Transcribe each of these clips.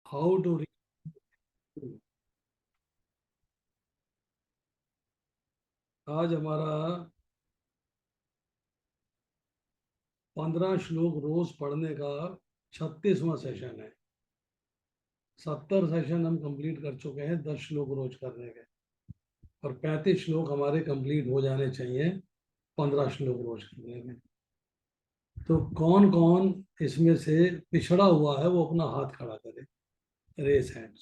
How to read. आज हमारा 15 श्लोक रोज पढ़ने का 36वां सेशन है। 70 सेशन हम कंप्लीट कर चुके हैं 10 श्लोक रोज करने के, और 35 श्लोक हमारे कंप्लीट हो जाने चाहिए 15 श्लोक रोज करने के। तो कौन कौन इसमें से पिछड़ा हुआ है वो अपना हाथ खड़ा करे। Raise hands.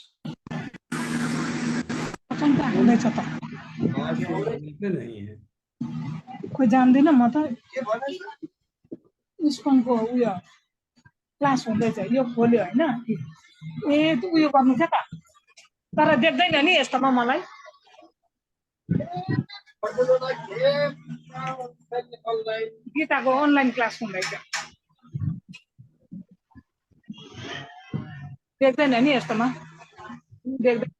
हुँदैछ त आज के लेवल पे नहीं है। खोइ जान्दिनँ म त स्कुलको उयो क्लास हुँदैछ यो खोल्यो होइन ए उयो गर्नु क्या त तर देख्दैन नि यस्तोमा मलाई गीताको अनलाइन क्लास हुँदैछ देख्दैन नि यस्तोमा देख्दैन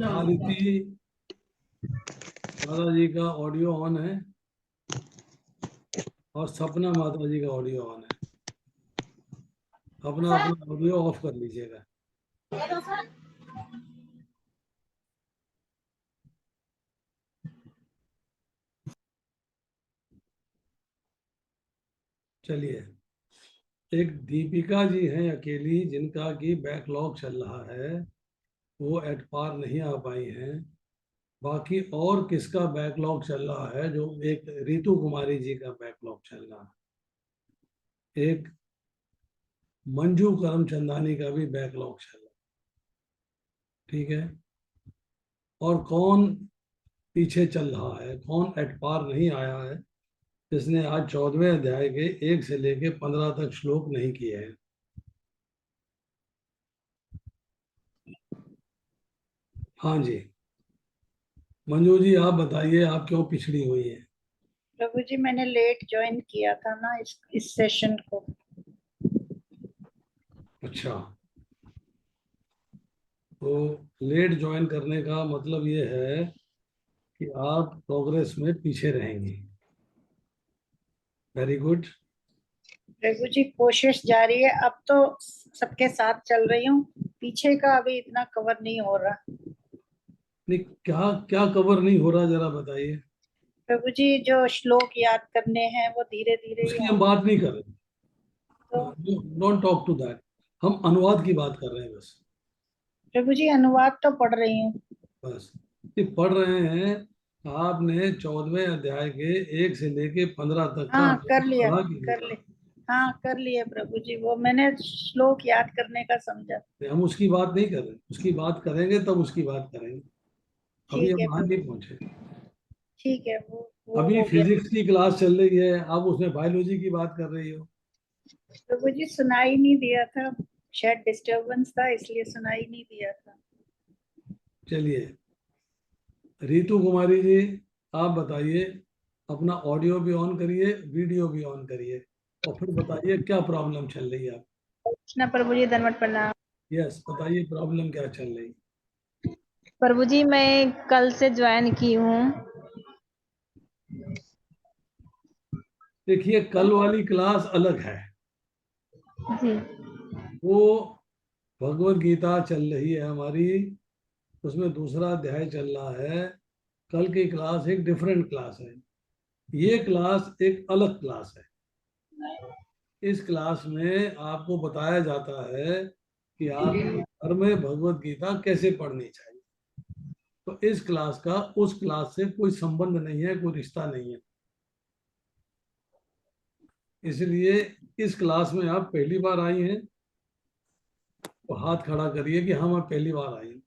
आदिति माता जी का ऑडियो ऑन है और सपना माता जी का ऑडियो ऑन है। अपना अपना ऑडियो ऑफ कर लीजिएगा। चलिए, एक दीपिका जी हैं अकेली जिनका कि बैकलॉग चल रहा है, वो एट पार नहीं आ पाई हैं। बाकी और किसका बैकलॉग चल रहा है? जो एक रितु कुमारी जी का बैकलॉग चल रहा है, एक मंजू करमचंदानी का भी बैकलॉग चल रहा है। ठीक है। और कौन पीछे चल रहा है, कौन एट पार नहीं आया है, जिसने आज 14वें अध्याय के 1 से लेके 15 तक श्लोक नहीं किए हैं? हाँ जी, मंजू जी आप बताइए, आप क्यों पिछड़ी हुई है? प्रभु जी मैंने लेट ज्वाइन किया था ना इस सेशन को। अच्छा, तो लेट ज्वाइन करने का मतलब ये है कि आप प्रोग्रेस में पीछे रहेंगी। Very good. प्रभु जी कोशिश जारी है, अब तो सबके साथ चल रही हूँ, पीछे का अभी इतना कवर नहीं हो रहा। नहीं, क्या क्या कवर नहीं हो रहा, जरा बताइए। प्रभु जी जो श्लोक याद करने हैं वो धीरे धीरे ही उसकी हम होंगे। बात नहीं कर रहे। तो डोंट टॉक टू दैट। हम अनुवाद की बात कर रहे हैं बस। प्रभु जी अनुवाद तो पढ़ रही हूँ। बस ये पढ़ रहे हैं। आपने 14वें अध्याय के 1 से लेके 15 तक का हाँ कर लिया, पढ़ा कि नहीं कर पढ़ा? ले हाँ कर लिया प्रभु जी, वो मैंने श्लोक याद करने का समझा। हम उसकी बात नहीं कर रहे, उसकी बात करेंगे तब उसकी बात करेंगे। अभी ठीक हम है वहां प्रभु, नहीं पहुंचे। ठीक है वो अभी हो गया। फिजिक्स की क्लास चल रही है, आप उसमें बायोलॉजी की बात कर रही हो। प्रभु जी सुनाई नहीं दिया था, शायद डिस्टरबेंस था इसलिए सुनाई नहीं दिया था। चलिए, रितु कुमारी जी आप बताइए, अपना ऑडियो भी ऑन करिए, वीडियो भी ऑन करिए, और फिर बताइए क्या प्रॉब्लम चल रही है आप। कृष्णा प्रभु जी दंडवत प्रणाम। यस, बताइए प्रॉब्लम क्या चल रही। प्रभु जी मैं कल से ज्वाइन की हूँ। देखिए, कल वाली क्लास अलग है। जी वो भगवत गीता चल रही है हमारी, उसमें दूसरा अध्याय चल रहा है। कल की क्लास एक डिफरेंट क्लास है, ये क्लास एक अलग क्लास है। इस क्लास में आपको बताया जाता है कि आपको घर में भगवत गीता कैसे पढ़नी चाहिए। तो इस क्लास का उस क्लास से कोई संबंध नहीं है, कोई रिश्ता नहीं है। इसलिए इस क्लास में आप पहली बार आई हैं तो हाथ खड़ा करिए कि हाँ मैं पहली बार आई हूँ।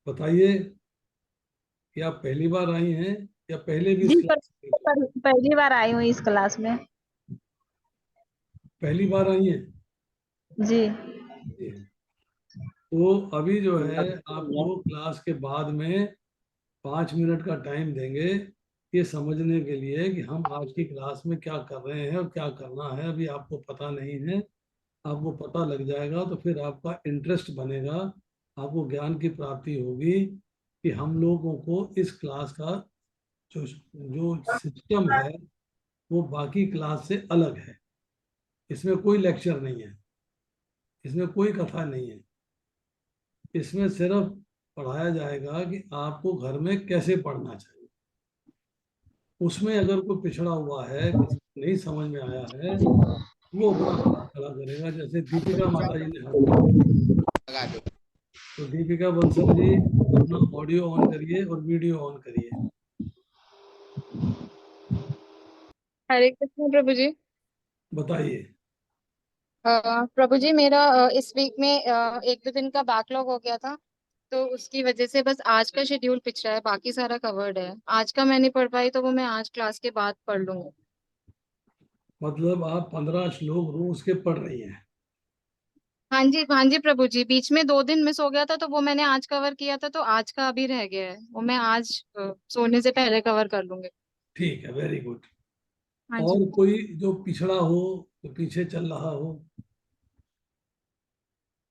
बताइए कि आप पहली बार आई हैं या पहले भी इस जी क्लास में? पहली बार आई हूँ इस क्लास में। पहली बार आई हैं जी जी। तो अभी जो है आपको क्लास के बाद में 5 मिनट का टाइम देंगे ये समझने के लिए कि हम आज की क्लास में क्या कर रहे हैं और क्या करना है। अभी आपको पता नहीं है, आपको पता लग जाएगा तो फिर आपका इंटरेस्ट बनेगा, आपको ज्ञान की प्राप्ति होगी कि हम लोगों को इस क्लास का जो जो सिस्टम है वो बाकी क्लास से अलग है। इसमें कोई लेक्चर नहीं है, इसमें कोई कथा नहीं है। इसमें सिर्फ पढ़ाया जाएगा कि आपको घर में कैसे पढ़ना चाहिए। उसमें अगर कोई पिछड़ा हुआ है, किसी को नहीं समझ में आया है, वो अपना हाथ खड़ा करेगा। जैसे दीपिका माता जी ने हाथ खड़ा किया। तो दीपिका बंसल जी, अपना ऑडियो ऑन करिए और वीडियो ऑन करिए। हरे कृष्ण प्रभु जी। बताइए। प्रभु जी मेरा इस वीक में एक दो दिन का बैकलॉग हो गया था, तो उसकी वजह से बस आज का शेड्यूल पिछड़ा है, बाकी सारा कवर्ड है। आज का मैं नहीं पढ़ पाई, तो वो मैं आज क्लास के बाद पढ़ लूंगी। मतलब आप 15 श्लोक रोज के पढ़ रही हैं? हाँ जी प्रभु जी, बीच में 2 दिन मिस हो गया था, तो वो मैंने आज कवर किया था, तो आज का अभी रह गया है, वो मैं आज सोने से पहले कवर कर लूंगी। ठीक है, वेरी गुड। हाँ जी। और कोई जो पिछड़ा हो, जो पीछे चल रहा हो?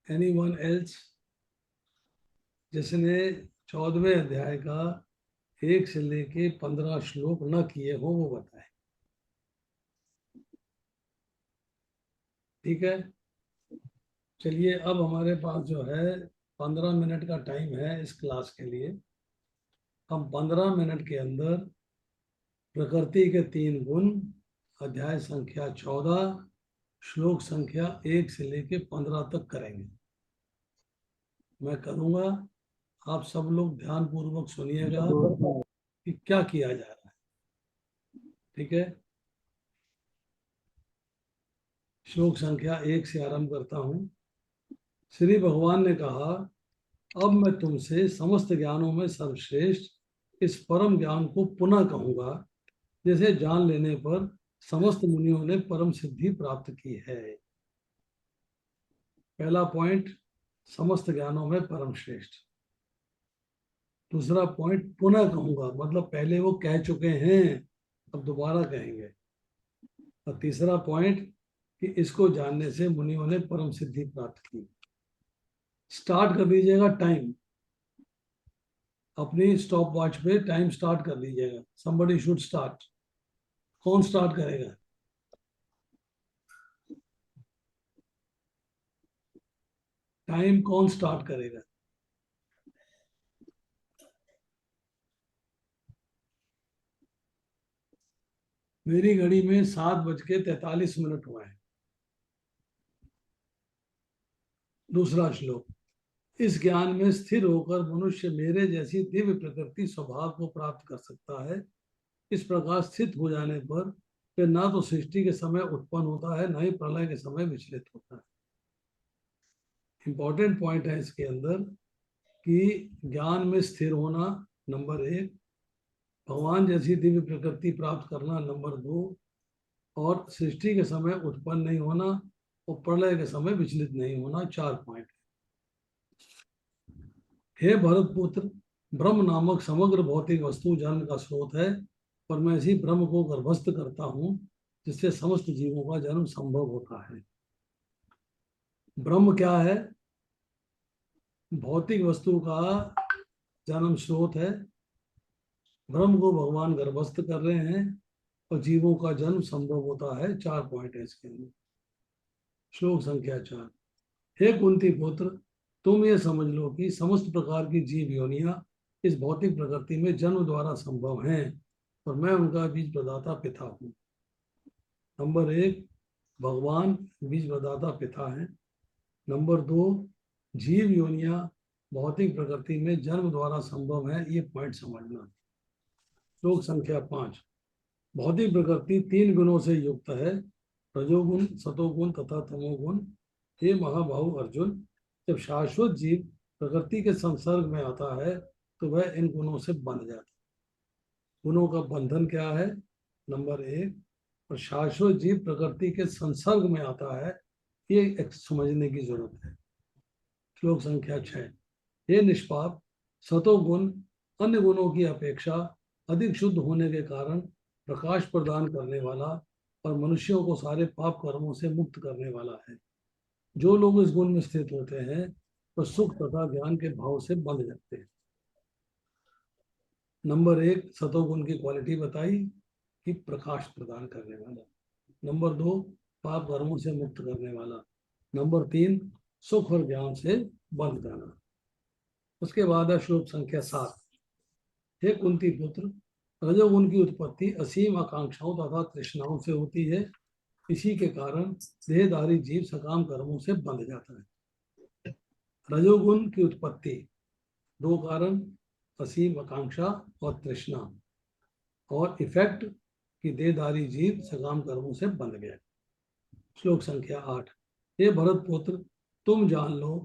एनीवन एल्स जिसने 14वें अध्याय का 1 से लेके 15 श्लोक न किए हो, वो बताए। ठीक है, चलिए। अब हमारे पास जो है 15 मिनट का टाइम है इस क्लास के लिए। हम 15 मिनट के अंदर प्रकृति के 3 गुण, अध्याय संख्या 14, श्लोक संख्या 1 से लेके 15 तक करेंगे। मैं करूँगा, आप सब लोग ध्यान पूर्वक सुनिएगा कि क्या किया जा रहा है। ठीक है, श्लोक संख्या 1 से आरंभ करता हूँ। श्री भगवान ने कहा, अब मैं तुमसे समस्त ज्ञानों में सर्वश्रेष्ठ इस परम ज्ञान को पुनः कहूंगा, जिसे जान लेने पर समस्त मुनियों ने परम सिद्धि प्राप्त की है। पहला पॉइंट, समस्त ज्ञानों में परम श्रेष्ठ। दूसरा पॉइंट, पुनः कहूंगा, मतलब पहले वो कह चुके हैं, अब दोबारा कहेंगे। और तीसरा पॉइंट कि इसको जानने से मुनियों ने परम सिद्धि प्राप्त की। स्टार्ट कर दीजिएगा टाइम, अपनी स्टॉप वॉच पे टाइम स्टार्ट कर लीजिएगा। somebody should start. कौन स्टार्ट करेगा? टाइम कौन स्टार्ट करेगा? मेरी घड़ी में 7:43 हुआ है। दूसरा श्लोक, इस ज्ञान में स्थिर होकर मनुष्य मेरे जैसी दिव्य प्रकृति स्वभाव को प्राप्त कर सकता है। इस प्रकार स्थित हो जाने पर फिर ना तो सृष्टि के समय उत्पन्न होता है, ना ही प्रलय के समय विचलित होता है। इंपॉर्टेंट पॉइंट है इसके अंदर कि ज्ञान में स्थिर होना नंबर 1, भगवान जैसी दिव्य प्रकृति प्राप्त करना नंबर 2, और सृष्टि के समय उत्पन्न नहीं होना और प्रलय के समय विचलित नहीं होना, 4 पॉइंट। हे भरत पुत्र, ब्रह्म नामक समग्र भौतिक वस्तु जन्म का स्रोत है, और मैं इसी ब्रह्म को गर्भस्थ करता हूँ, जिससे समस्त जीवों का जन्म संभव होता है। ब्रह्म क्या है? भौतिक वस्तु का जन्म स्रोत है। ब्रह्म को भगवान गर्भस्थ कर रहे हैं और जीवों का जन्म संभव होता है। 4 पॉइंट है इसके अंदर। श्लोक संख्या 4, हे कुंती पुत्र, तुम ये समझ लो कि समस्त प्रकार की जीव योनियां इस भौतिक प्रकृति में जन्म द्वारा संभव हैं, और मैं उनका बीज प्रदाता पिता हूँ। नंबर 1, भगवान बीज प्रदाता पिता है। नंबर 2, जीव योनियां भौतिक प्रकृति में जन्म द्वारा संभव है, ये पॉइंट समझना। श्लोक संख्या 5, भौतिक प्रकृति 3 गुणों से युक्त है, रजोगुण, सतोगुण तथा तमोगुण। हे महाबाहु अर्जुन, जब शाश्वत जीव प्रकृति के संसर्ग में आता है तो वह इन गुणों से बंध जाता है। गुणों का बंधन क्या है? नंबर 1, और शाश्वत जीव प्रकृति के संसर्ग में आता है, ये एक समझने की जरूरत है। श्लोक संख्या 6, हे निष्पाप, सतोगुण अन्य गुणों की अपेक्षा अधिक शुद्ध होने के कारण प्रकाश प्रदान करने वाला और मनुष्यों को सारे पाप कर्मों से मुक्त करने वाला है। जो लोग इस गुण में स्थित होते हैं वो सुख तथा ज्ञान के भाव से बंध जाते हैं। नंबर 1, सतोगुण की क्वालिटी बताई कि प्रकाश प्रदान करने वाला। नंबर 2, पाप कर्मों से मुक्त करने वाला। नंबर 3, सुख और ज्ञान से बंध जाना। उसके बाद है श्लोक संख्या 7। हे कुंती पुत्र, रजोगुण की उत्पत्ति असीम आकांक्षाओं तथा तृष्णाओं से होती है। इसी के कारण देहधारी जीव सकाम कर्मों से बंध जाता है। रजोगुण की उत्पत्ति, दो कारण, असीम आकांक्षा और तृष्णा, और इफेक्ट कि देहधारी जीव सकाम कर्मों से बंध गया। श्लोक संख्या 8। हे भरत पुत्र, तुम जान लो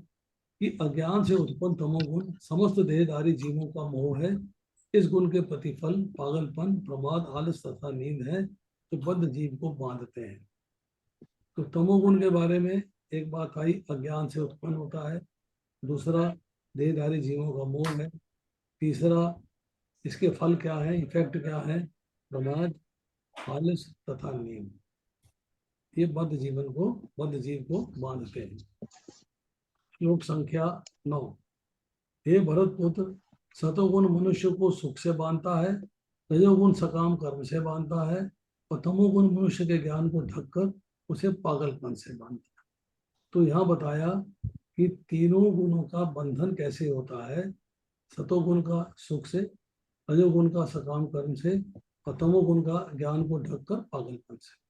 कि अज्ञान से उत्पन्न तमोगुण समस्त देहधारी जीवों का मोह है। इस गुण के प्रतिफल पागलपन, प्रमाद, आलस तथा नींद है जो बद्ध जीव को बांधते हैं। तो तमोगुण के बारे में एक बात आई, अज्ञान से उत्पन्न होता है। दूसरा, देहधारी जीवों का मोह है। तीसरा, इसके फल क्या है, इफेक्ट क्या है, प्रमाद, आलस तथा नींद। ये बद्ध जीव को बांधते हैं। श्लोक संख्या 9। हे भरत पुत्र, सतोगुण मनुष्य को सुख से बांधता है, रजोगुण सकाम कर्म से बांधता है, और तमोगुण मनुष्य के ज्ञान को ढककर उसे पागलपन से बांधता है। तो यहाँ बताया कि तीनों गुणों का बंधन कैसे होता है। सतोगुण का सुख से, रजोगुण का सकाम कर्म से, और तमोगुण का ज्ञान को ढककर पागलपन से।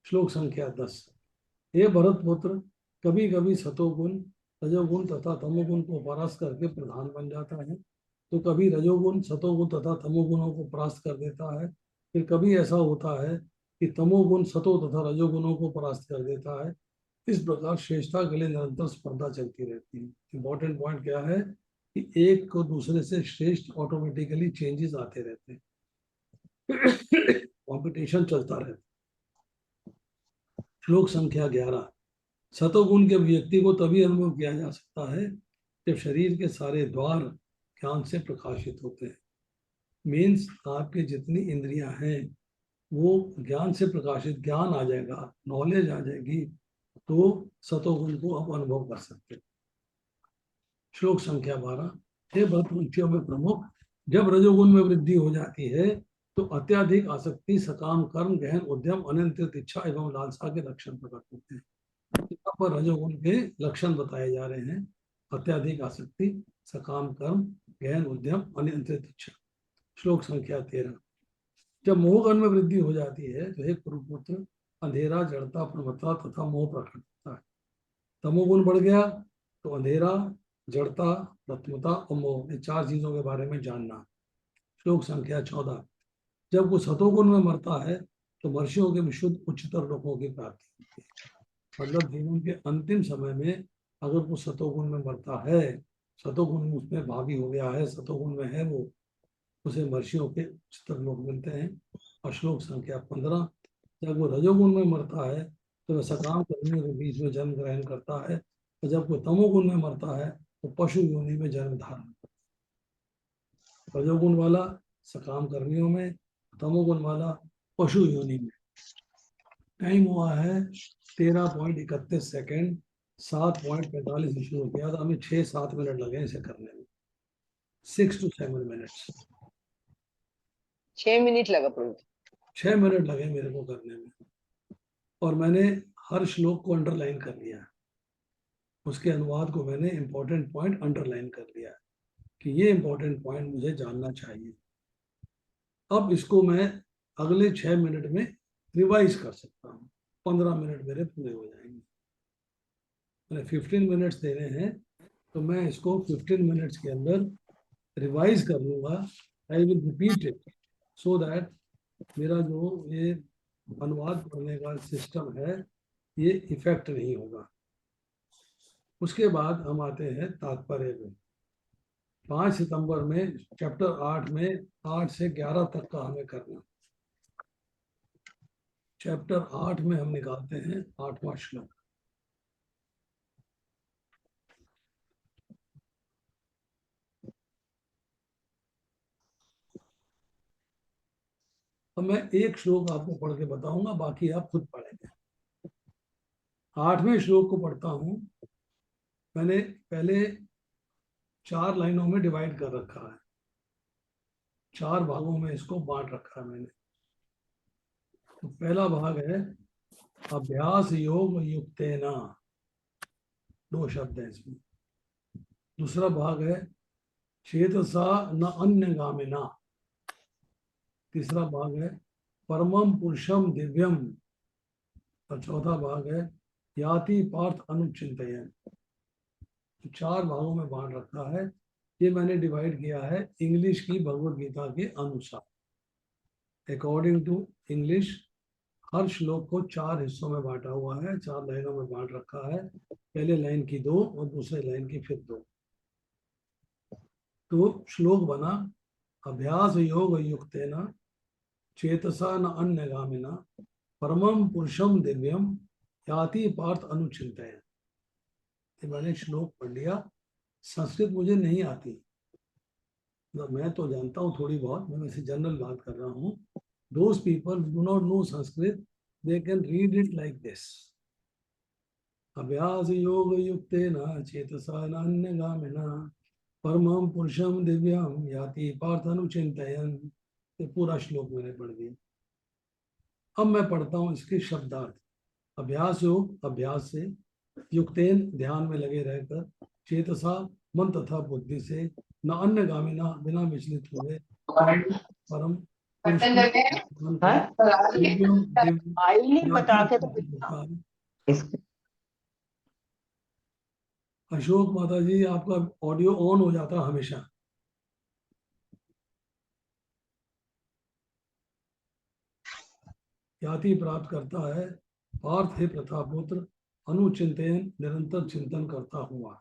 श्लोक संख्या 10। हे भरत पुत्र, कभी कभी सतोगुण रजोगुण तथा तमोगुण को परास्त करके प्रधान बन जाता है, तो कभी रजोगुण सतोगुण तथा तमोगुणों को परास्त कर देता है। फिर कभी ऐसा होता है कि तमोगुण सतो तथा रजोगुणों को परास्त कर देता है। इस प्रकार श्रेष्ठता के लिए निरंतर स्पर्धा चलती रहती है। इंपॉर्टेंट पॉइंट क्या है कि एक को दूसरे से श्रेष्ठ ऑटोमेटिकली चेंजेस आते रहते हैं, कंपटीशन चलता रहता है। श्लोक संख्या 11। सतोगुण के व्यक्ति को तभी अनुभव किया जा सकता है जब शरीर के सारे द्वार ज्ञान से प्रकाशित होते हैं। मीन्स आपके जितनी इंद्रियां हैं वो ज्ञान से प्रकाशित, ज्ञान आ जाएगा, नॉलेज आ जाएगी, तो सतोगुण को आप अनुभव कर सकते हैं। श्लोक संख्या 12। हे भरतवंशियों में प्रमुख, जब रजोगुण में वृद्धि हो जाती है तो अत्याधिक आसक्ति, सकाम कर्म, गहन उद्यम, अनियंत्रित इच्छा एवं लालसा के लक्षण प्रकट होते हैं। यहाँ पर रजोगुण के लक्षण बताए जा रहे हैं। अत्याधिक आसक्ति, सकाम कर्म, गहन उद्यम, अनियंत्रित इच्छा। श्लोक संख्या 13। जब मोहगण में वृद्धि हो जाती है तो हे कुरुपुत्र, अंधेरा, जड़ता, प्रमत्ता तथा मोह प्रकट होता है। तमोगुण बढ़ गया तो अंधेरा, जड़ता, प्रथमता और मोह, ये चार चीजों के बारे में जानना। श्लोक संख्या 14। जब वो सतोगुण में मरता है तो महर्षियों के विशुद्ध उच्चतर लोगों की प्राप्ति होती है। मतलब जीवन के अंतिम समय में अगर वो सतोगुण में मरता है, सतोगुण उसमें भावी हो गया है, सतोगुण में है वो, उसे महर्षियों के उच्चतर लोग मिलते हैं। और श्लोक संख्या 15। जब वो रजोगुण में मरता है तो वह सकाम कर्मियों के बीच में जन्म ग्रहण करता है, और जब वो तमोगुण में मरता है तो पशु योनि में जन्म धारण करता है। रजोगुण वाला सकाम कर्मियों में, तमोगुण वाला पशु योनि में। टाइम हुआ है 13.31 सेकेंड। 7.45 से शुरू किया था, हमें 6-7 मिनट लगे इसे करने में। 6 to 7 मिनट्स। 6 मिनट लगा प्रभु। 6 मिनट लगे मेरे को करने में, और मैंने हर श्लोक को अंडरलाइन कर लिया है। उसके अनुवाद को मैंने इंपॉर्टेंट पॉइंट अंडरलाइन कर लिया है कि ये इंपॉर्टेंट पॉइंट मुझे जानना चाहिए। अब इसको मैं अगले 6 मिनट में रिवाइज कर सकता हूँ। 15 मिनट मेरे पूरे हो जाएंगे। मैंने 15 मिनट्स देने हैं, तो मैं इसको 15 मिनट्स के अंदर रिवाइज कर लूँगा। I will repeat it so that मेरा जो ये अनुवाद करने का सिस्टम है ये इफेक्ट नहीं होगा। उसके बाद हम आते हैं तात्पर्य में। 5 सितंबर में चैप्टर 8 में 8 से 11 तक का हमें करना। चैप्टर 8 में हम निकालते हैं 8वां श्लोक। अब मैं एक श्लोक आपको पढ़ के बताऊंगा, बाकी आप खुद पढ़ेंगे। 8वें श्लोक को पढ़ता हूं। मैंने पहले 4 लाइनों में डिवाइड कर रखा है, 4 भागों में इसको बांट रखा है मैंने। तो पहला भाग है अभ्यास योग युक्तेना, 2 शब्द है इसमें। दूसरा भाग है चेतसा न अन्य गामिना। तीसरा भाग है परमम पुरुषम दिव्यम। और चौथा भाग है याति पार्थ अनुचिंतयन। 4 भागों में बांट रखा है। ये मैंने डिवाइड किया है इंग्लिश की भगवत गीता के अनुसार। अकॉर्डिंग टू इंग्लिश हर श्लोक को 4 हिस्सों में बांटा हुआ है, 4 लाइनों में बांट रखा है। पहले लाइन की 2 और दूसरे लाइन की फिर 2। तो श्लोक बना अभ्यास योग युक्तेन चेतसा न अन्यगामिना परमम पुरुषम दिव्यम याति पार्थ अनुचिंतयन। ये मैंने श्लोक पढ़ लिया। संस्कृत मुझे नहीं आती, मैं तो जानता हूँ थोड़ी बहुत, मैं वैसे जनरल बात कर रहा हूँ। Those people who do not know Sanskrit, they can read it like this. अभ्यास योग युक्तेन चेतसा न अन्यगामिना परमं पुरुषम दिव्यम याति पार्थ अनुचिंतयन। ये पूरा श्लोक मैंने पढ़ दिया। अब मैं पढ़ता हूँ इसके शब्दार्थ। अभ्यास योग, अभ्यास से, युक्तेन ध्यान में लगे रहकर, चेतसा मन तथा बुद्धि से, न अन्यगामिना बिना विचलित हुए, परम अशोक माता जी आपका ऑडियो ऑन हो जाता है हमेशा। ख्याति प्राप्त करता है पार्थ हे प्रतापपुत्र अनुचिंतन निरंतर चिंतन करता हुआ।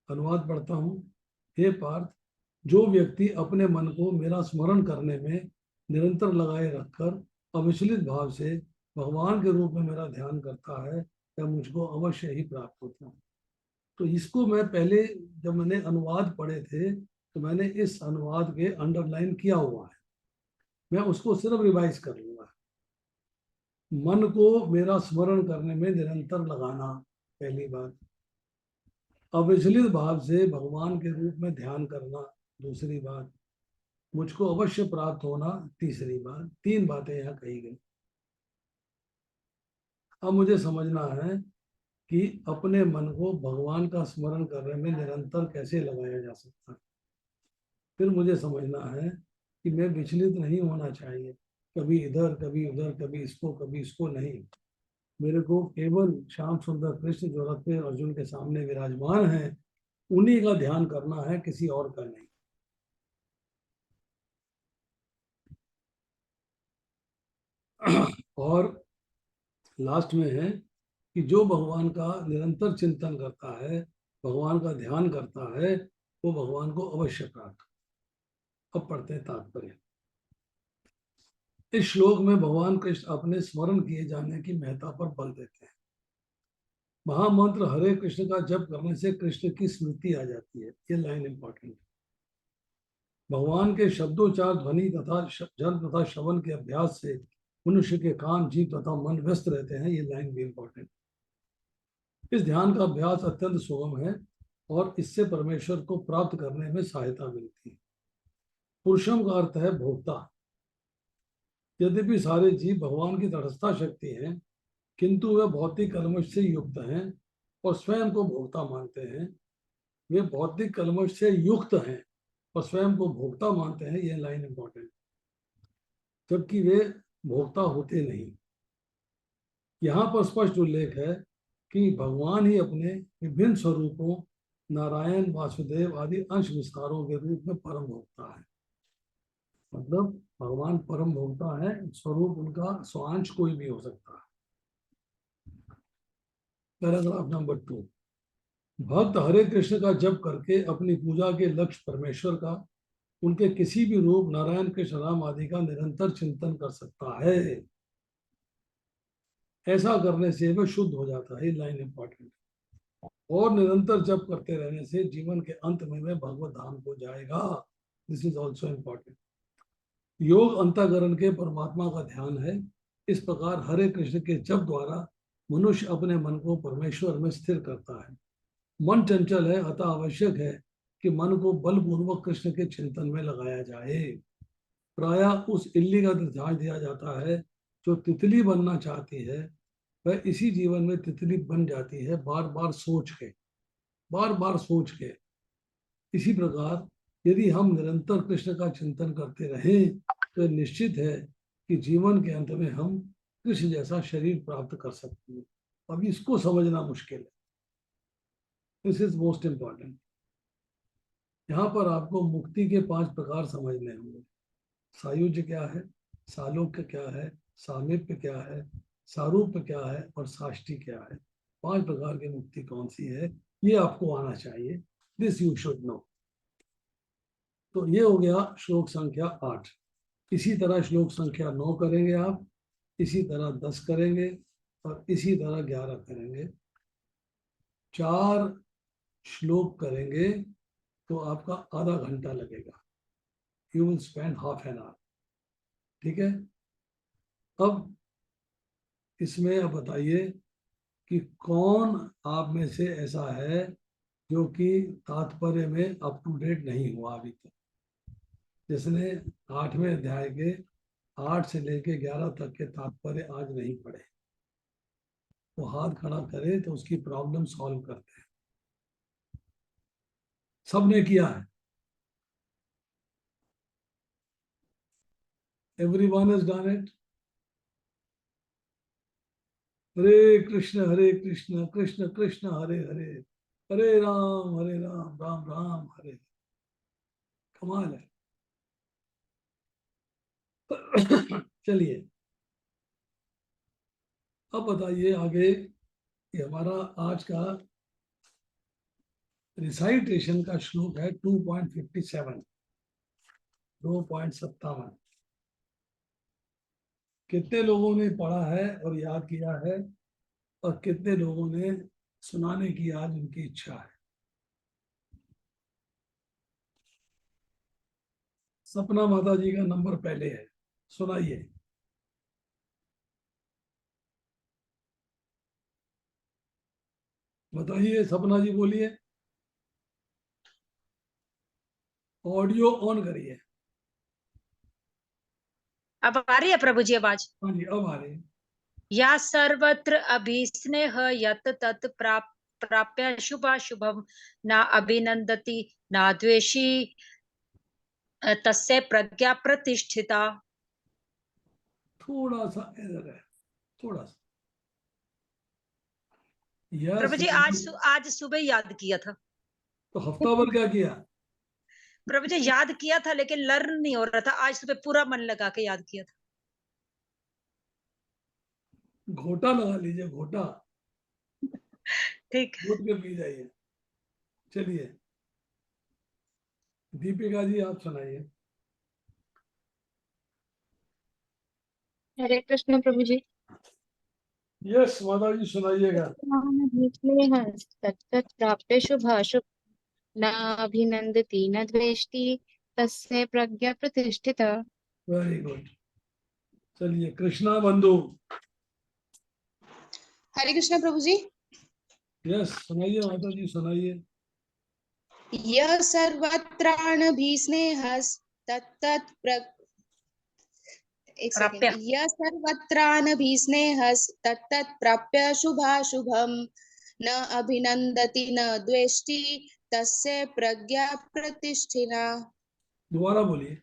अनुवाद पढ़ता हूँ। हे पार्थ, जो व्यक्ति अपने मन को मेरा स्मरण करने में निरंतर लगाए रखकर अविचलित भाव से भगवान के रूप में मेरा ध्यान करता है, वह मुझको अवश्य ही प्राप्त होता है। तो इसको मैं पहले जब मैंने अनुवाद पढ़े थे तो मैंने इस अनुवाद के अंडरलाइन किया हुआ है, मैं उसको सिर्फ रिवाइज कर लूंगा। मन को मेरा स्मरण करने में निरंतर लगाना, पहली बात। अविचलित भाव से भगवान के रूप में ध्यान करना, दूसरी बात। मुझको अवश्य प्राप्त होना, तीसरी बात। 3 बातें यहाँ कही गई। अब मुझे समझना है कि अपने मन को भगवान का स्मरण करने में निरंतर कैसे लगाया जा सकता है। फिर मुझे समझना है कि मैं विचलित नहीं होना चाहिए, कभी इधर कभी उधर, कभी इसको नहीं। मेरे को केवल श्याम सुंदर कृष्ण जो रथ पे अर्जुन के सामने विराजमान है उन्हीं का ध्यान करना है, किसी और का नहीं। और लास्ट में है कि जो भगवान का निरंतर चिंतन करता है, भगवान का ध्यान करता है, वो भगवान को अवश्य प्राप्त। अब पढ़ते हैं तात्पर्य। इस श्लोक में भगवान कृष्ण अपने स्मरण किए जाने की महत्ता पर बल देते हैं। महामंत्र हरे कृष्ण का जप करने से कृष्ण की स्मृति आ जाती है। ये लाइन इंपॉर्टेंट है। भगवान के शब्दोच्चार, ध्वनि तथा जन तथा श्रवण के अभ्यास से मनुष्य के कान, जीव तथा मन व्यस्त रहते हैं। ये लाइन भी इंपॉर्टेंट। इस ध्यान का अभ्यास अत्यंत सुगम है और इससे परमेश्वर को प्राप्त करने में सहायता मिलती है। पुरुषम का अर्थ है भोक्ता। यद्यपि सारे जीव भगवान की तटस्था शक्ति हैं, किंतु वे भौतिक कलमश से युक्त हैं और स्वयं को भोक्ता मानते हैं। वे भौतिक कलमश से युक्त हैं और स्वयं को भोक्ता मानते हैं। यह लाइन इंपॉर्टेंट। जबकि वे भोक्ता होते नहीं। यहाँ पर स्पष्ट उल्लेख है कि भगवान ही अपने विभिन्न स्वरूपों, नारायण, वासुदेव आदि अंश विस्तारों के रूप में परम भोक्ता है। मतलब भगवान परम भोक्ता है, स्वरूप उनका स्वांश कोई भी हो सकता है। Paragraph number 2। भक्त हरे कृष्ण का जप करके अपनी पूजा के लक्ष्य परमेश्वर का, उनके किसी भी रूप नारायण, कृष्ण, राम आदि का निरंतर चिंतन कर सकता है। ऐसा करने से वह शुद्ध हो जाता है। Line important. और निरंतर जप करते रहने से जीवन के अंत में वह भगवत धाम को जाएगा। This is also important. योग अंतःकरण के परमात्मा का ध्यान है। इस प्रकार हरे कृष्ण के जप द्वारा मनुष्य अपने मन को परमेश्वर में स्थिर करता है। मन चंचल है, अतः आवश्यक है कि मन को बलपूर्वक कृष्ण के चिंतन में लगाया जाए। प्रायः उस इल्ली का दृष्टांत दिया जाता है जो तितली बनना चाहती है, वह इसी जीवन में तितली बन जाती है, बार बार सोच के, बार बार सोच के। इसी प्रकार यदि हम निरंतर कृष्ण का चिंतन करते रहें तो निश्चित है कि जीवन के अंत में हम कृष्ण जैसा शरीर प्राप्त कर सकते हैं। अब इसको समझना मुश्किल है। This is most important. यहाँ पर आपको मुक्ति के 5 प्रकार समझने होंगे। सायुज्य क्या है, सालोक्य क्या है, सामीप्य क्या है, सारूप्य क्या है और साष्टी क्या है। 5 प्रकार की मुक्ति कौन सी है, ये आपको आना चाहिए। This you should know. तो ये हो गया श्लोक संख्या 8। इसी तरह श्लोक संख्या 9 करेंगे आप, इसी तरह 10 करेंगे और इसी तरह 11 करेंगे। 4 श्लोक करेंगे तो आपका आधा घंटा लगेगा। You will spend half an hour. ठीक है। अब इसमें अब बताइए कि कौन आप में से ऐसा है जो कि तात्पर्य में अप टू डेट नहीं हुआ अभी तक, जिसने 8वें अध्याय के 8 से लेके 11 तक के तात्पर्य आज नहीं पढ़े। वो हाथ खड़ा करे तो उसकी प्रॉब्लम सॉल्व करते हैं। सबने किया है। Everyone has done it. Hare Krishna Krishna Krishna Hare Hare, Hare Rama Rama Rama Hare. कमाल है। चलिए अब बताइए आगे कि हमारा आज का रिसाइटेशन का श्लोक है 2.57, 2.57। कितने लोगों ने पढ़ा है और याद किया है और कितने लोगों ने सुनाने की आज उनकी इच्छा है? सपना माता जी का नंबर पहले है, सुनाइए। बताइए सपना जी, बोलिए। ऑडियो ऑन करिए। अब आ रही है प्रभु जी आवाज? हाँ जी, अब आ रही है। या सर्वत्र अभिस्नेह यत तत् प्राप्य शुभाशुभम न अभिनंदति न द्वेषी तस्य प्रज्ञा प्रतिष्ठिता। थोड़ा सा एरर है, थोड़ा सा। यह प्रभु जी आज सुबह याद किया था। तो हफ्ता भर क्या किया? प्रभु जी याद किया था लेकिन लर्न नहीं हो रहा था। आज सुबह पूरा मन लगा के याद किया था। घोटा लगा लीजिए, घोटा ठीक। घोट के पी जाइए। चलिए दीपिका जी आप सुनाइए। हरे कृष्ण प्रभु जी। यस माता जी सुनाइएगा। तत्तत् प्राप्य शुभाशुभ न अभिनंदति न द्वेष्टि तस्य प्रज्ञा प्रतिष्ठिता। Very good. चलिए कृष्णा बंधु। हरे कृष्ण प्रभु जी। यस सुनाइए माता जी, सुनाइए। यः सर्वत्रानभिस्नेहस्तत्तत् एक सेकंड। प्राप्य यः सर्वत्रानभिस्नेहस्तत्तत् प्राप्य शुभाशुभम न अभिनंदति न द्वेष्टि तस्य प्रज्ञा प्रतिष्ठिता। दोबारा बोलिए।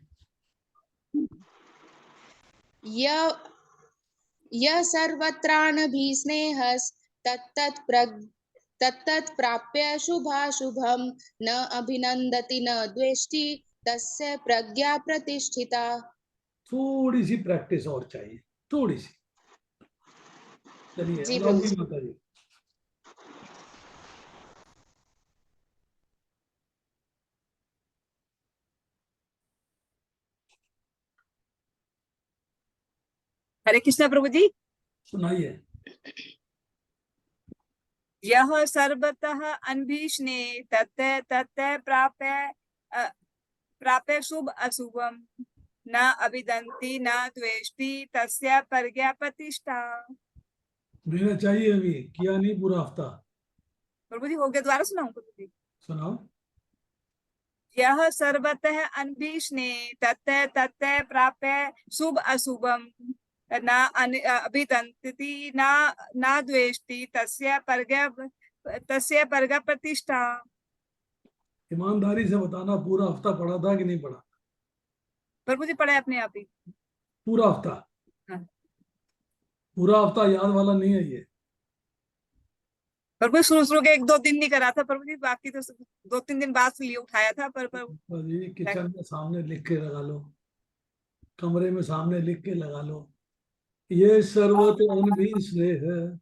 यः सर्वत्रानभिस्नेहस्तत्तत् प्राप्य शुभाशुभम न अभिनंदति न द्वेष्टि तस्य प्रज्ञा प्रतिष्ठिता। थोड़ी सी प्रैक्टिस और चाहिए, थोड़ी सी। चलिए जी प्रभु अलौकिक जी। माता जी। हरे कृष्ण प्रभु जी। सुनाइए। यह सर्वतः अन्भीष्णे तत् प्राप्य शुभ अशुभम न अभिदंती न द्वेष्टि तस्य प्रज्ञा प्रतिष्ठा। देना चाहिए, अभी किया नहीं पूरा हफ्ता। प्रभु जी हो गया, दोबारा सुनाऊं प्रभु जी? सुनाओ। यह सर्वतः अन्भीष्णे तत् प्राप्य शुभ अशुभम अभिदन्ति न द्वेष्टि तस्य परगा प्रतिष्ठा। ईमानदारी से बताना, पूरा हफ्ता पढ़ा था कि नहीं पढ़ा? प्रभु जी पढ़े अपने आप ही। पूरा हफ्ता? हाँ। पूरा हफ्ता याद वाला नहीं है ये। प्रभु शुरू के 1-2 दिन नहीं करा था प्रभु जी, बाकी तो 2-3 दिन बाद से लिए उठाया था। पर जी किचन में सामने लिख के लगा लो, कमरे में सामने लिख के लगा लो, ये सर्वत्र भी स्नेह है।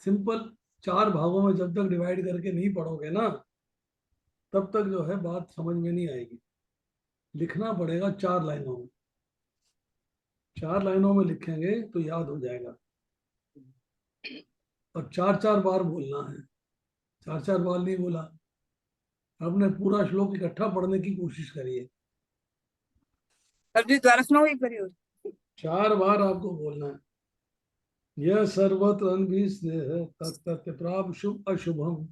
सिंपल 4 भागों में जब तक डिवाइड करके नहीं पढ़ोगे ना, तब तक जो है बात समझ में नहीं आएगी। लिखना पड़ेगा 4 लाइनों में। 4 लाइनों में लिखेंगे तो याद हो जाएगा। और 4-4 बार बोलना है, 4-4 बार नहीं बोला। आपने पूरा श्लोक इकट्ठा पढ़ने की कोशिश करिए। प्रभु जी द्वारा सुनाओ एक बार और। 4 बार आपको बोलना है। यह सर्वत्र अनभी स्नेह तत्त प्राप शुभ अशुभम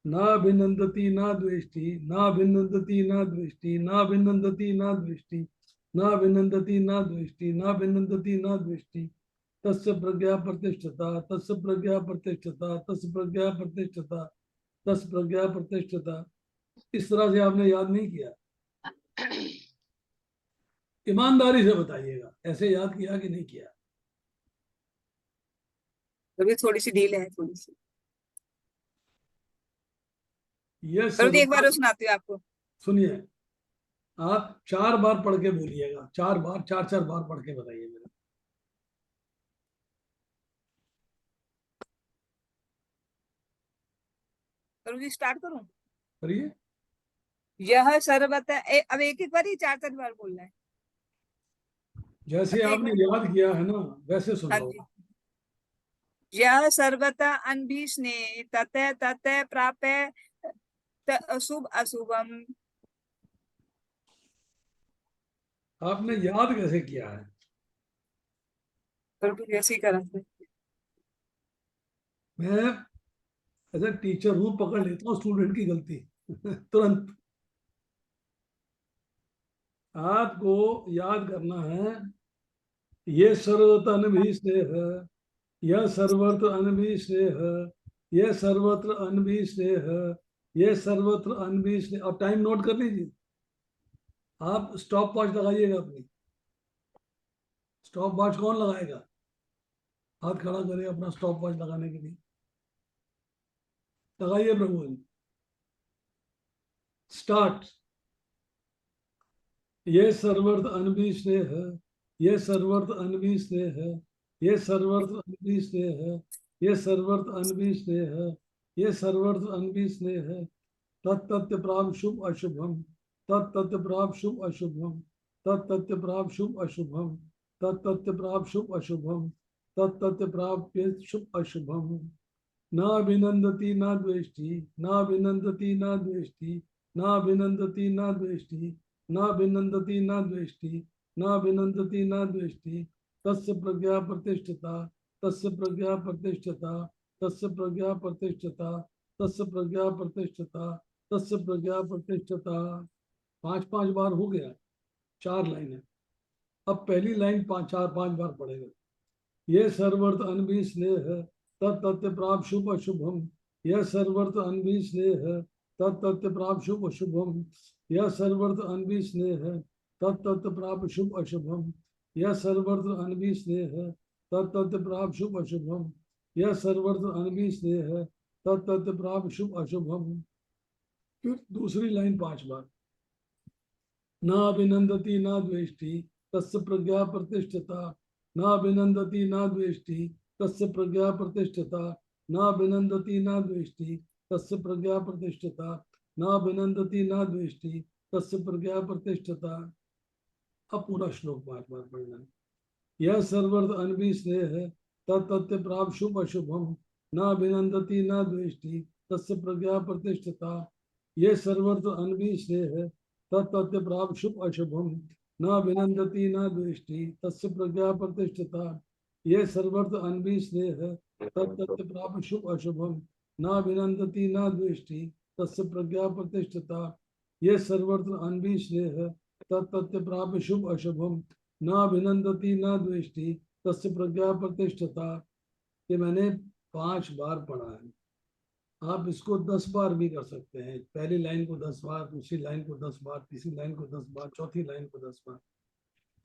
ना भिनंदति ना द्वेष्टि ना भिनंदति ना द्वेष्टि ना भिनंदति ना द्वेष्टि ना भिनंदति ना द्वेष्टि ना भिनंदति ना द्वेष्टि तस्य प्रज्ञा प्रतिष्ठता तस्य प्रज्ञा प्रतिष्ठता तस्य प्रज्ञा प्रतिष्ठता तस्य प्रज्ञा प्रतिष्ठता। इस तरह से आपने याद नहीं किया। ईमानदारी से बताइएगा, ऐसे याद किया कि नहीं किया? प्रभु थोड़ी सी ढील है, थोड़ी सी। यह प्रभु जी एक बार और सुनाती हूँ आपको। सुनिए, आप 4 बार पढ़ के बोलिएगा। 4 बार, 4-4 बार पढ़ के बताइए मेरे। प्रभु जी स्टार्ट करूं? करिए। यह सर्वतः अब एक बार ही 4-4 बार बोलना है। जैसे आपने याद किया है ना, वैसे हाँ सुनाओ। जी। यह सर्वतः अनभिष्णे ततः ततः प्राप्य अशुभ अशुभम। आपने याद कैसे किया है? प्रभु ऐसे ही करा था। मैं एज ए टीचर हूं, पकड़ लेता हूँ स्टूडेंट की गलती तुरंत। आपको याद करना है, ये सर्वत्र अनभी स्नेह, यह सर्वत्र अनभी स्नेह, यह सर्वत्र अनभी स्नेह, यह सर्वत्र अनभी स्नेह। और टाइम नोट कर लीजिए। आप स्टॉप वॉच लगाइएगा अपनी। स्टॉप वॉच कौन लगाएगा? हाथ खड़ा करें अपना स्टॉप वॉच लगाने के लिए। लगाइए प्रभु जी। स्टार्ट। ये सर्वर्थ अनभी स्नेह, ये सर्वर्थ अनभी स्नेह, ये सर्वर्थ अनभी स्नेह, ये सर्वर्थ अनभी स्नेह, ये सर्वर्थ अनभी स्नेह। तत्तत्य प्राप शुभ अशुभम, तत्तत्य प्राप शुभ अशुभम, तत्तत्य प्राप शुभ अशुभम, तत्तत्य प्राप शुभ अशुभम, तत्तत्य प्राप शुभ अशुभम। न अभिनंदति न द्वेष्टि, न अभिनंदति न द्वेष्टि, न अभिनंदति न द्वेष्टि, न अभिनंदति न द्वेष्टि, न अभिनंदति न द्वेष्टि। तस्य प्रज्ञा प्रतिष्ठता, तस्य प्रज्ञा प्रतिष्ठता, तस्य प्रज्ञा प्रतिष्ठता, तस्य प्रज्ञा प्रतिष्ठता, तस्य प्रज्ञा प्रतिष्ठता। 5-5 बार हो गया। 4 लाइन है। अब पहली लाइन 5-4-5 बार पढ़ेगा। ये सर्वर्थ अनभी स्नेह तत्तत्य प्राप शुभ अशुभम, यह सर्वर्थ अनभी स्नेह तत्तत्य प्राप शुभ अशुभम, यह सर्वर्थ अनभी स्नेह तत्तत्य प्राप शुभ अशुभम, यह सर्वर्थ अनभी स्नेह तत्तत्य प्राप शुभ अशुभम, यह सर्वर्थ अनभी स्नेह तत्तत्य प्राप शुभ अशुभम। फिर दूसरी लाइन 5 बार। न अभिनंदति न द्वेष्टि तस्य प्रज्ञा प्रतिष्ठता, न अभिनंदति न द्वेष्टि तस्य प्रज्ञा प्रतिष्ठता, न अभिनंदति न द्वेष्टि तस्य प्रज्ञा प्रतिष्ठता, न अभिनंदति न द्वेष्टि तस्य प्रज्ञा प्रतिष्ठता। अब पूरा श्लोक 5 बार पढ़ना है। यह सर्वर्थ अनभी स्नेह तत्तत्य प्राप शुभ अशुभम, न अभिनंदति न द्वेष्टि तस्य प्रज्ञा प्रतिष्ठता, ये सर्वर्थ अनभी स्नेह तत्तत्य प्राप शुभ अशुभम, न अभिनंदति न द्वेष्टि तस्य प्रज्ञा प्रतिष्ठता, ये सर्वर्थ अनभी स्नेह तत्तत्य प्राप शुभ अशुभम, न अभिनंदति न द्वेष्टि तस्य प्रज्ञा प्रतिष्ठता, ये सर्वर्थ अनभी स्नेह तत्तत्य प्राप शुभ अशुभम, न अभिनंदति न द्वेष्टि तस्य प्रज्ञा प्रतिष्ठता। ये मैंने 5 बार पढ़ा है। आप इसको 10 बार भी कर सकते हैं। पहली लाइन को 10 बार, दूसरी लाइन को 10 बार, तीसरी लाइन को 10 बार, चौथी लाइन को 10 बार,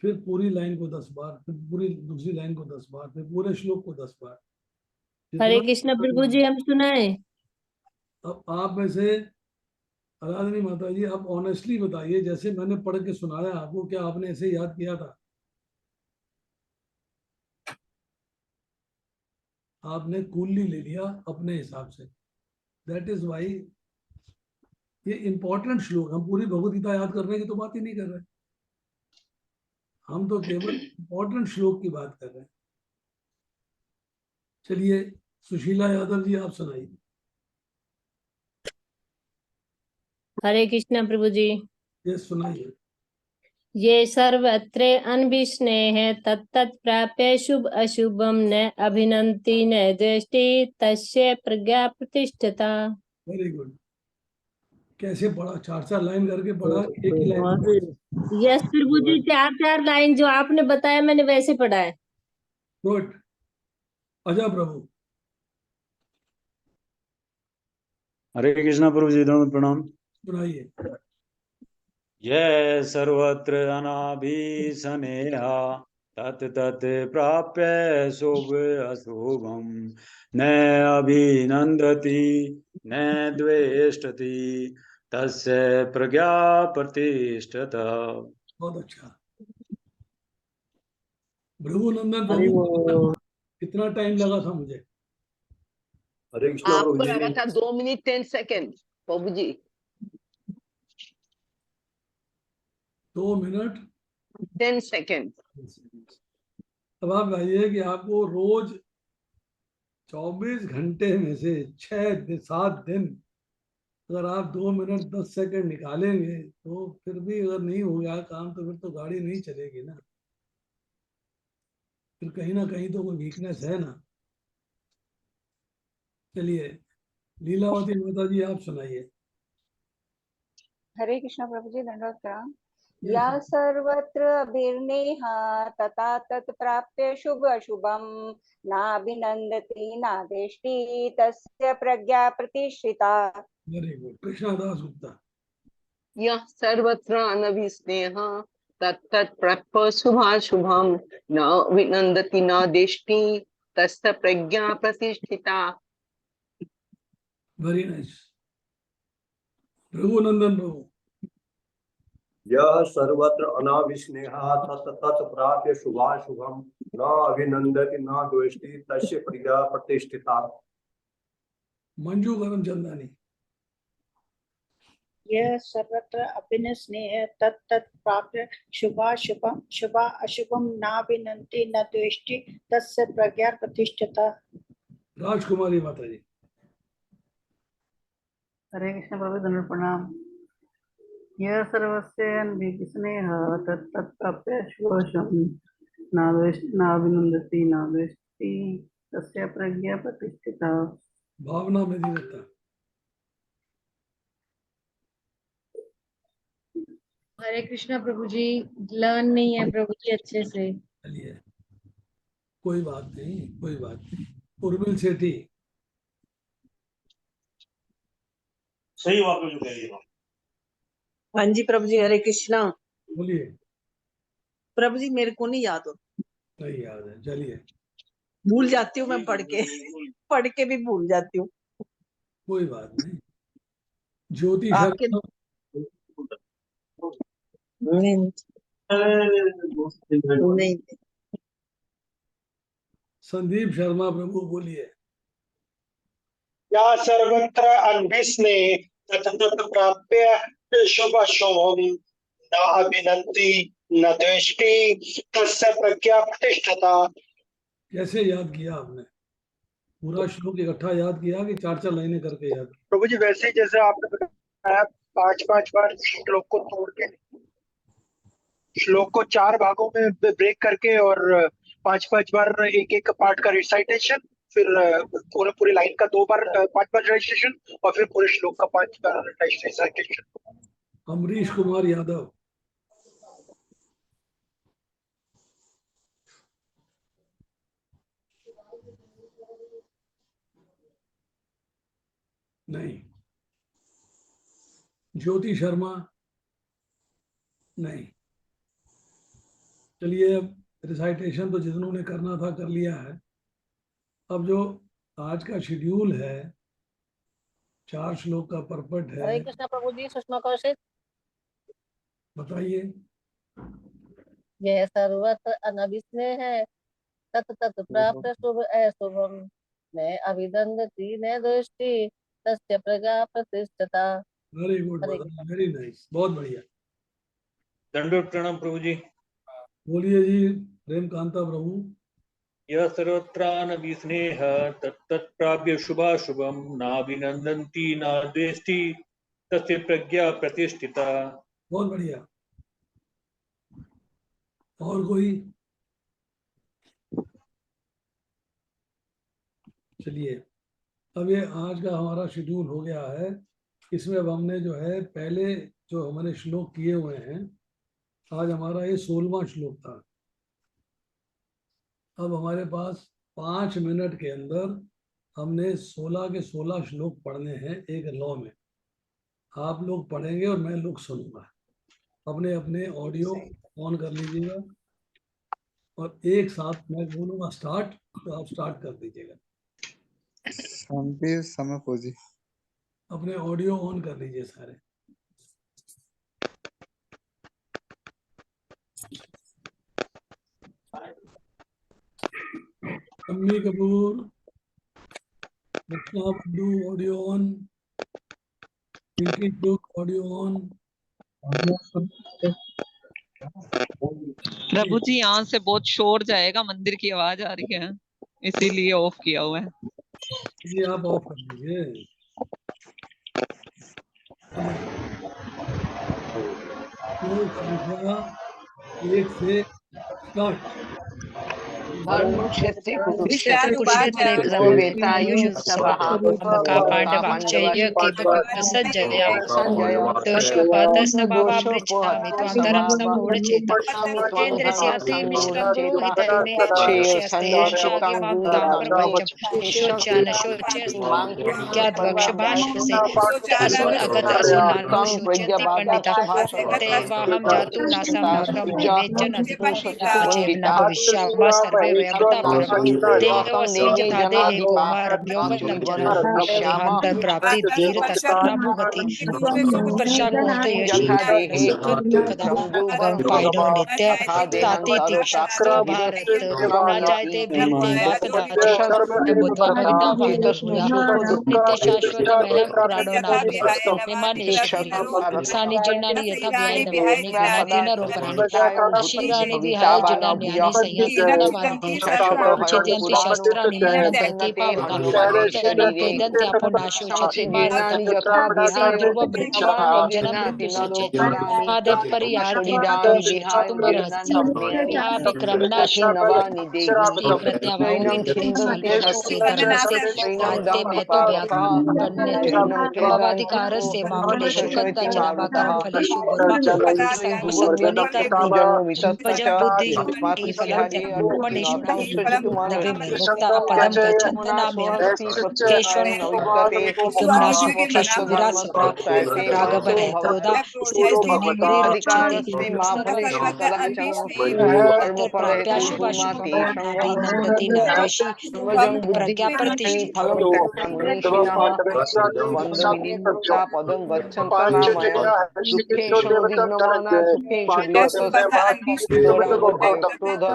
फिर पूरी लाइन को 10 बार, फिर पूरी दूसरी लाइन को 10 बार, फिर पूरे श्लोक को 10 बार। हरे जितना कृष्ण प्रभु जी, हम सुनाए। अब आप में से आराधनी माता जी, आप ऑनेस्टली बताइए, जैसे मैंने पढ़ के सुनाया आपको, क्या आपने ऐसे याद किया था? आपने कूलली ले लिया अपने हिसाब से। दैट इज वाई ये इंपॉर्टेंट श्लोक, हम पूरी भगवत गीता याद करने की तो बात ही नहीं कर रहे, हम तो केवल इंपॉर्टेंट श्लोक की बात कर रहे हैं। चलिए सुशीला यादव जी, आप सुनाइए। हरे कृष्ण प्रभु जी। ये सुनाइए। ये सर्वत्र अनभिस्नेह तत्तत् प्राप्य शुभ अशुभम न अभिनंति न द्वेष्टि तस्य प्रज्ञा प्रतिष्ठिता। Very good. कैसे पढ़ा? 4-4 लाइन करके पढ़ा, एक ही line? Yes Prabhu ji, 4-4 line जो आपने बताया मैंने वैसे पढ़ा है। गुड। अजय प्रभु। हरे कृष्णा प्रभु जी, दंड प्रणाम। सुनाइए। ये सर्वत्र अनाभिसनेहा तत् तत् प्राप्य शुभ अशुभम न अभिनंदति न द्वेष्टति तस्य प्रज्ञा प्रतिष्ठिता। बहुत अच्छा। भृगुनंदन प्रभु, कितना टाइम लगा था मुझे? हरे कृष्णा आपको प्रभु जी, लगा था 2 मिनट 10 सेकंड प्रभु जी। 2 मिनट 10 सेकंड। अब आप बताइए कि आपको रोज 24 घंटे में से 6-7 दिन अगर आप 2 मिनट 10 सेकंड निकालेंगे तो फिर भी अगर नहीं हो गया काम तो फिर तो गाड़ी नहीं चलेगी ना। फिर कहीं ना कहीं तो कोई वीकनेस है ना। चलिए लीलावती माता जी, आप सुनाइए। हरे कृष्ण प्रभु जी, दंडवत प्रणाम। Yes, या sir. सर्वत्र अभिर्नेहा तथा तत् प्राप्य शुभ अशुभम नाभिनंदति नादेष्टि तस्य प्रज्ञा प्रतिष्ठिता। Very good. कृष्णादास गुप्ता। यह सर्वत्र अनभिस्नेह तत्तत् प्राप्य शुभाशुभम न विनंदति न देष्टि तस्य प्रज्ञा प्रतिष्ठिता। Very nice. रघुनंदन प्रभु। यह सर्वत्र अनाविस्नेहा तत् तत् प्राप्य शुभाशुभम न अभिनंदति न द्वेष्टि तस्य प्रज्ञा प्रतिष्ठिता। मंजू करमचंदानी। यह सर्वत्र अभिनस्नेह तत् तत् प्राप्य शुभाशुभम शुभा अशुभम नाभिनंति न द्वेष्टि तस्य प्रज्ञा प्रतिष्ठिता। राजकुमारी माता जी। हरे कृष्ण प्रभु, दंड प्रणाम। यह सर्वस्य अनभिस्नेह तत् तत् प्राप्य शुभम नाभिनंदति न द्वेष्टि तस्य प्रज्ञा प्रतिष्ठिता। भावना में देवता। हरे कृष्णा प्रभु जी, लर्न नहीं है प्रभु जी अच्छे से। चलिए कोई बात नहीं, कोई बात नहीं। उर्मिल सेठी। सही बात जो कह रही है। हाँ जी प्रभु जी, हरे कृष्णा। बोलिए। प्रभु जी मेरे को नहीं याद हो। नहीं याद है, चलिए। भूल जाती हूँ मैं, पढ़ के भी भूल जाती हूँ। कोई बात नहीं। ज्योति आपके शर्मा। नहीं। संदीप शर्मा प्रभु, बोलिए। या सर्वत्र अनभिस्ने तत् प्राप्य शुभ शुभम न अभिनंति न द्वेष्टि तस्य प्रज्ञा प्रतिष्ठिता। कैसे याद किया आपने? पूरा श्लोक इकट्ठा याद किया कि 4-4 लाइनें करके याद किया? प्रभु जी वैसे ही जैसे आपने बताया 5-5 बार श्लोक को तोड़ के, श्लोक को 4 भागों में ब्रेक करके और 5-5 बार एक एक पार्ट का रिसाइटेशन, फिर पूरी लाइन का 2 बार 5 बार रिसाइटेशन और फिर पूरे श्लोक का 5 बार रिसाइटेशन। अमरीश कुमार यादव। नहीं। ज्योति शर्मा, नहीं। चलिए, अब रिसाइटेशन तो जितनों ने करना था कर लिया है। अब जो आज का शेड्यूल है, 4 श्लोक का परपट है, हरे कृष्णा प्रभु जी। सुषमा कौशिक। बताइए। यह सर्वत्र अनभिस्नेह है, तत् तत् प्राप्त शुभ अशुभम, न अभिदंडति न दृष्टि, तस्य प्रजा प्रतिष्ठता। वेरी गुड, वेरी नाइस, बहुत बढ़िया। दंडोत प्रणाम प्रभु जी। बोलिए जी, प्रेम कांता प्रभु। यह सर्वत्रानभिस्नेह तत्तत्प्राप्य शुभाशुभम नाभिनंदन्ति न द्वेष्टि तस्य प्रज्ञा प्रतिष्ठिता। बहुत बढ़िया। और कोई? चलिए, अब ये आज का हमारा शेड्यूल हो गया है। इसमें अब हमने जो है पहले जो हमारे श्लोक किए हुए हैं, आज हमारा ये 16वां श्लोक था। अब हमारे पास 5 मिनट के अंदर हमने 16 के 16 श्लोक पढ़ने हैं एक लॉ में। आप लोग पढ़ेंगे और मैं लोग सुनूंगा। अपने अपने ऑडियो ऑन कर लीजिएगा और एक साथ मैं बोलूंगा स्टार्ट, तो आप स्टार्ट कर दीजिएगा। समय पूजी। अपने ऑडियो ऑन कर लीजिए सारे। अम्मी कपूर, रचना बंधु, ऑडियो ऑन। पिंकी चुक, ऑडियो ऑन। प्रभु जी यहाँ से बहुत शोर जाएगा, मंदिर की आवाज आ रही है, इसीलिए ऑफ किया हुआ है। ये आप ऑफ कर लीजिए। श्लोक संख्या 1 से स्टार्ट। धनुक्षेत्रे कुरुक्षेत्रे कुरुक्षेत्रे का पांडवाश्चैव सज्जया दोषोपहतस्तमावापृच्छामि त्वां धर्मस्तमूढचेता केन्द्रस्याति मिश्रं पुरोहितैर्मे शोच्यानशोच्यसुज्ञाद्वक्षभाषसे असुर अगत असुनानुशोच्यन्ते पंडिता तेवाहं जातु नासं नाकं विवेचन चेव न भविष्यामः सर्वे वयमता परम देहोऽस्मिन् यथा देहे कौमारभ्योपलभ्यते देहान्तर प्राप्ति धीर तस्कर्णा भुगति वर्षाकोत यशी सुख दुःखदा अगम पाइनो नित्य ताते तीक्षक्तो भारत राजायते भीते वा कदाचित् बुद्ध्वा भविता वा भूया नित्य शाश्वत महः पुराणो नाम्य विमानेश सानि जीर्णानि यथा व्याय नवानि गृहाति न रोपराणि अशीराणि विहाय जिनान्यानि संयान्ति भारते छिद्यन्ति शस्त्राणि न दहते पावका पेदन्ति अपो नाशोच्यते भारत ध्रुव वृक्षाणां जनं विसृज्यते आदप परियार्थे ततो शोचितुमर्हसि आ विक्रमणाशि प्रत्यावाओ विद्यते स्वल्पस्य धर्मस्य राज्ये महतो व्यापन्यत्वमवाधिकारस्य मा फलेषु कदाचनवाकरं फलेषु गुरुत्वनि कर्मणि बुद्धि युक्ति फलं कर्मणेषु नवे में मुक्ता पदम गच्छन्ति नाम्यं केशवं तुमना सुखेषु विराट राघव है क्रोधा स्थित ध्वनि मुनि रक्षते प्राप्या शुभाशुभम नाभिनन्दति न द्वेषी प्रज्ञा प्रतिष्ठिता पदं गच्छन्तनामयं दुःखेषु विघ्नमाना सुखेषु सर्वत्र अनभिस्नेहं तत्तत्प्राप्य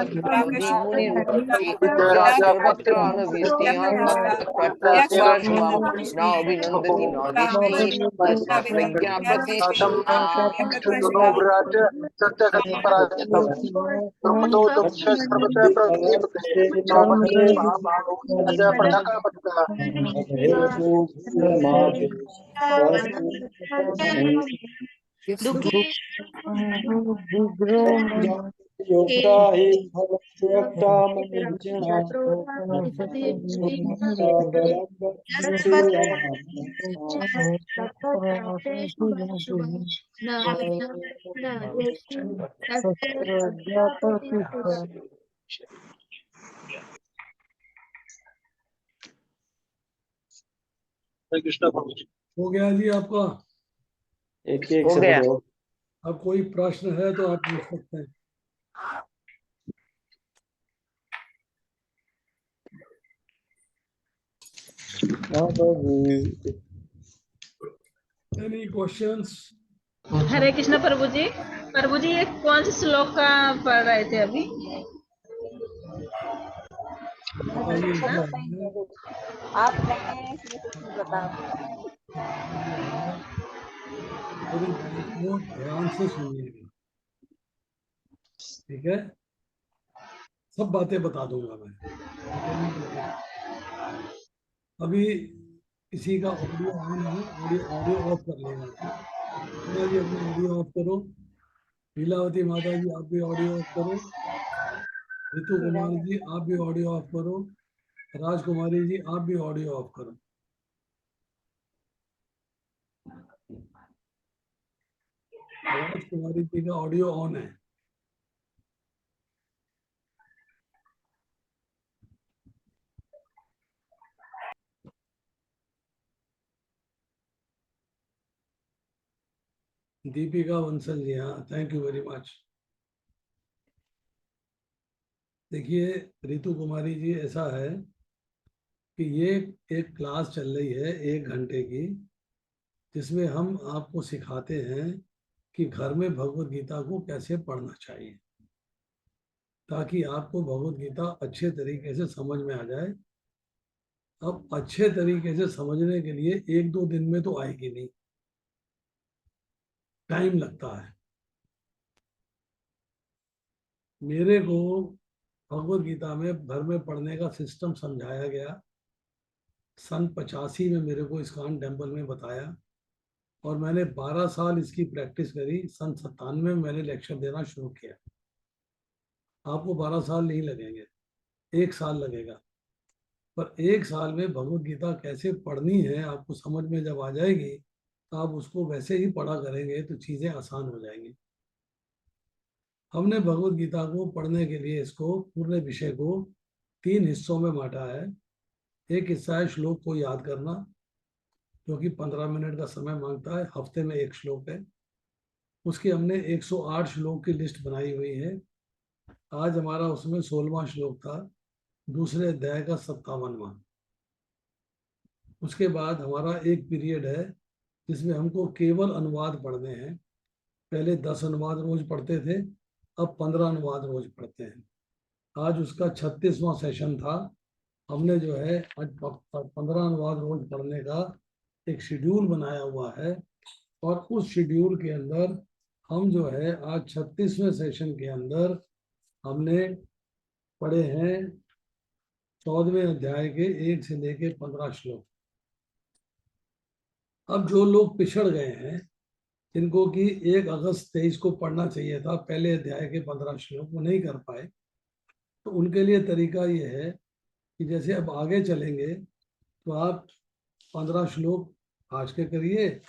न अभिनन्दति न दृष्टि तस्य प्रज्ञा प्रतिष्ठिता। हरे कृष्णा प्रभु जी। हो गया जी आपका? एक एक हो से गया। बोलो। अब कोई प्रश्न है तो आप पूछ सकते हैं। Any questions? हरे कृष्ण प्रभु जी। प्रभु जी ये कौन से श्लोक का पढ़ रहे थे अभी? अभी जो है आप कहें इसमें कुछ नहीं पता। अभी जो है मेरी बात को ध्यान से सुनिएगा, ठीक है? सब बातें बता दूंगा मैं, अकेली बातें। अभी किसी का ऑडियो ऑन है, ऑडियो ऑफ कर लेगा। पूरा जी अपना ऑडियो ऑफ करो। लीलावती माता जी आप भी ऑडियो ऑफ करो। रितु कुमार जी आप भी ऑडियो ऑफ करो। राजकुमारी जी आप भी ऑडियो ऑफ करो। राजकुमारी जी का ऑडियो ऑन है। दीपिका बंसल जी, हाँ, थैंक यू वेरी मच। देखिए रितु कुमारी जी, ऐसा है कि ये एक क्लास चल रही है 1 घंटे की, जिसमें हम आपको सिखाते हैं कि घर में भगवत गीता को कैसे पढ़ना चाहिए, ताकि आपको भगवत गीता अच्छे तरीके से समझ में आ जाए। अब अच्छे तरीके से समझने के लिए 1-2 दिन में तो आएगी नहीं, टाइम लगता है। मेरे को भगवत गीता में घर में पढ़ने का सिस्टम समझाया गया, सन 85 में मेरे को इस्कॉन टेम्पल में बताया, और मैंने 12 साल इसकी प्रैक्टिस करी। सन 97 में मैंने लेक्चर देना शुरू किया। आपको 12 साल नहीं लगेंगे, 1 साल लगेगा, पर 1 साल में भगवत गीता कैसे पढ़नी है आपको समझ में जब आ जाएगी, तो आप उसको वैसे ही पढ़ा करेंगे तो चीज़ें आसान हो जाएंगी। हमने भगवत गीता को पढ़ने के लिए इसको पूरे विषय को 3 हिस्सों में बांटा है। एक हिस्सा है श्लोक को याद करना, जो कि 15 मिनट का समय मांगता है, हफ्ते में 1 श्लोक है। उसकी हमने 108 श्लोक की लिस्ट बनाई हुई है। आज हमारा उसमें 16वां श्लोक था, दूसरे अध्याय का 57वां। उसके बाद हमारा एक पीरियड है जिसमें हमको केवल अनुवाद पढ़ने हैं। पहले 10 अनुवाद रोज पढ़ते थे, अब 15 अनुवाद रोज पढ़ते हैं। आज उसका 36वां सेशन था। हमने जो है आज 15 अनुवाद रोज पढ़ने का एक शेड्यूल बनाया हुआ है, और उस शेड्यूल के अंदर हम जो है आज 36वें सेशन के अंदर हमने पढ़े हैं 14वें अध्याय के 1 से लेके 15 श्लोक। अब जो लोग पिछड़ गए हैं, जिनको कि 1 अगस्त 23 को पढ़ना चाहिए था पहले अध्याय के 15 श्लोक, वो नहीं कर पाए, तो उनके लिए तरीका ये है कि जैसे अब आगे चलेंगे तो आप 15 श्लोक आज के करिए,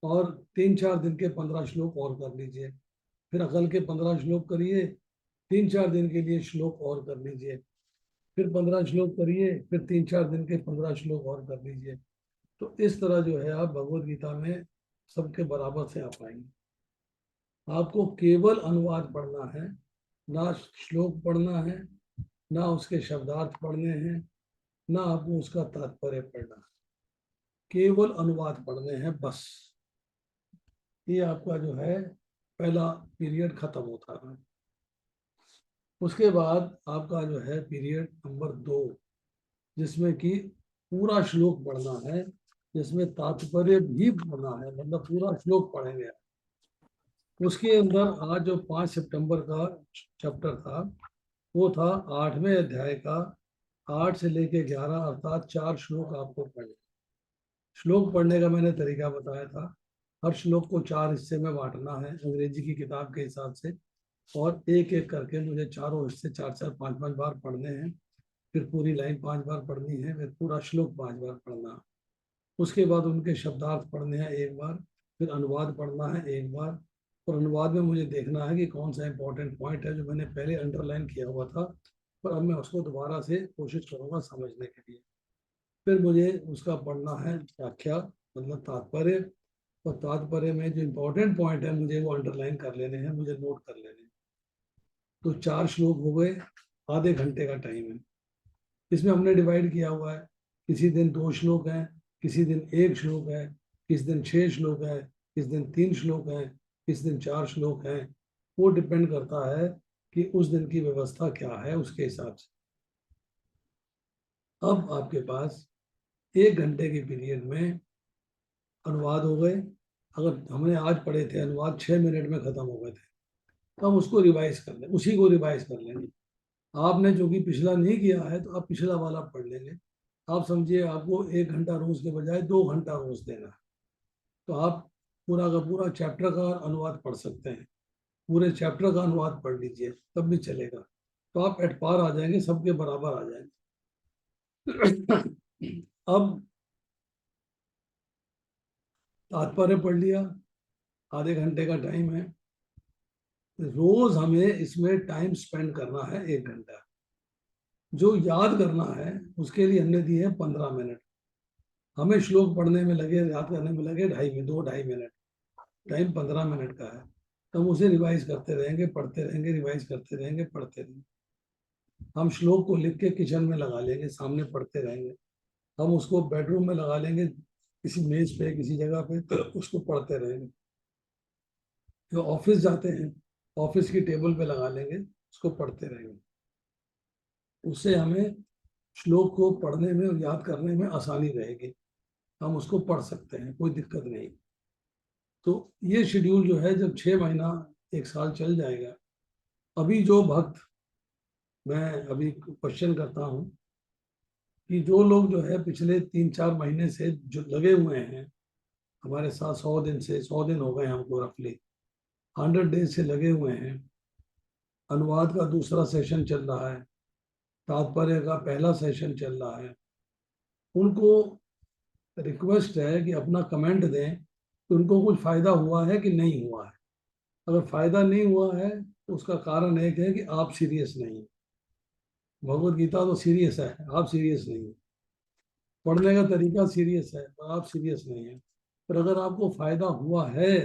और 3-4 दिन के 15 श्लोक और कर लीजिए। फिर अकल के 15 श्लोक करिए, 3-4 दिन के लिए श्लोक और कर लीजिए। फिर 15 श्लोक करिए, फिर 3-4 दिन के 15 श्लोक और कर लीजिए। तो इस तरह जो है आप भगवत गीता में सबके बराबर से आ पाएंगे। आपको केवल अनुवाद पढ़ना है, ना श्लोक पढ़ना है, ना उसके शब्दार्थ पढ़ने हैं, ना आपको उसका तात्पर्य पढ़ना है, केवल अनुवाद पढ़ने हैं बस। ये आपका जो है पहला पीरियड खत्म होता है। उसके बाद आपका जो है पीरियड नंबर 2, जिसमें कि पूरा श्लोक पढ़ना है, जिसमें तात्पर्य भी पढ़ना है, मतलब पूरा श्लोक पढ़ेंगे। उसके अंदर आज जो 5 सितंबर का चैप्टर था, वो था 8वें अध्याय का 8 से लेके 11, अर्थात 4 श्लोक आपको पढ़ने। श्लोक पढ़ने का मैंने तरीका बताया था। हर श्लोक को 4 हिस्से में बांटना है अंग्रेजी की किताब के हिसाब से, और एक एक करके मुझे चारों हिस्से 4-4, 5-5 बार पढ़ने हैं। फिर पूरी लाइन 5 बार पढ़नी है, फिर पूरा श्लोक 5 बार पढ़ना है। उसके बाद उनके शब्दार्थ पढ़ने हैं 1 बार, फिर अनुवाद पढ़ना है 1 बार, और अनुवाद में मुझे देखना है कि कौन सा इंपॉर्टेंट पॉइंट है जो मैंने पहले अंडरलाइन किया हुआ था, पर अब मैं उसको दोबारा से कोशिश करूँगा समझने के लिए। फिर मुझे उसका पढ़ना है व्याख्या, मतलब तात्पर्य, और तात्पर्य में जो इम्पोर्टेंट पॉइंट है मुझे वो अंडरलाइन कर लेने हैं, मुझे नोट कर लेने हैं। तो 4 श्लोक हो गए, आधे घंटे का टाइम है। इसमें हमने डिवाइड किया हुआ है, किसी दिन 2 श्लोक हैं, किसी दिन 1 श्लोक है, किसी दिन 6 श्लोक है, किसी दिन 3 श्लोक है, किसी दिन 4 श्लोक हैं। वो डिपेंड करता है कि उस दिन की व्यवस्था क्या है, उसके हिसाब से। अब आपके पास 1 घंटे के पीरियड में अनुवाद हो गए। अगर हमने आज पढ़े थे अनुवाद 6 मिनट में खत्म हो गए थे, तो हम उसको रिवाइज कर लें, उसी को रिवाइज कर लेंगे। आपने जो कि पिछला नहीं किया है तो आप पिछला वाला पढ़ लेंगे। आप समझिए आपको 1 घंटा रोज के बजाय 2 घंटा रोज देना है, तो आप पूरा का पूरा चैप्टर का अनुवाद पढ़ सकते हैं। पूरे चैप्टर का अनुवाद पढ़ लीजिए, तब भी चलेगा। तो आप एट पार आ जाएंगे, सबके बराबर आ जाएंगे। अब तात्पर्य पढ़ लिया, आधे घंटे का टाइम है। रोज हमें इसमें टाइम स्पेंड करना है 1 घंटा। जो याद करना है उसके लिए हमने दिए हैं 15 मिनट। हमें श्लोक पढ़ने में लगे, याद करने में लगे 2-2.5 मिनट। टाइम 15 मिनट का है, तो हम उसे रिवाइज करते रहेंगे, पढ़ते रहेंगे, रिवाइज करते रहेंगे, पढ़ते रहेंगे। हम श्लोक को लिख के किचन में लगा लेंगे, सामने पढ़ते रहेंगे। हम उसको बेडरूम में लगा लेंगे, किसी मेज पे, किसी जगह पे, तो उसको पढ़ते रहेंगे। जो ऑफिस जाते हैं, ऑफिस की टेबल पे लगा लेंगे, उसको पढ़ते रहेंगे। उससे हमें श्लोक को पढ़ने में और याद करने में आसानी रहेगी। हम उसको पढ़ सकते हैं, कोई दिक्कत नहीं। तो ये शेड्यूल जो है, जब 6 महीना 1 साल चल जाएगा। अभी जो भक्त, मैं अभी क्वेश्चन करता हूँ कि जो लोग जो है पिछले 3-4 महीने से जो लगे हुए हैं हमारे साथ, 100 दिन से, 100 दिन हो गए हमको, रफली 100 डेज से लगे हुए हैं। अनुवाद का दूसरा सेशन चल रहा है, तात्पर्य का पहला सेशन चल रहा है। उनको रिक्वेस्ट है कि अपना कमेंट दें कि उनको कुछ फायदा हुआ है कि नहीं हुआ है। अगर फायदा नहीं हुआ है तो उसका कारण एक है कि आप सीरियस नहीं। भगवत गीता तो सीरियस है, आप सीरियस नहीं है। पढ़ने का तरीका सीरियस है, पर आप सीरियस नहीं है। पर अगर आपको फायदा हुआ है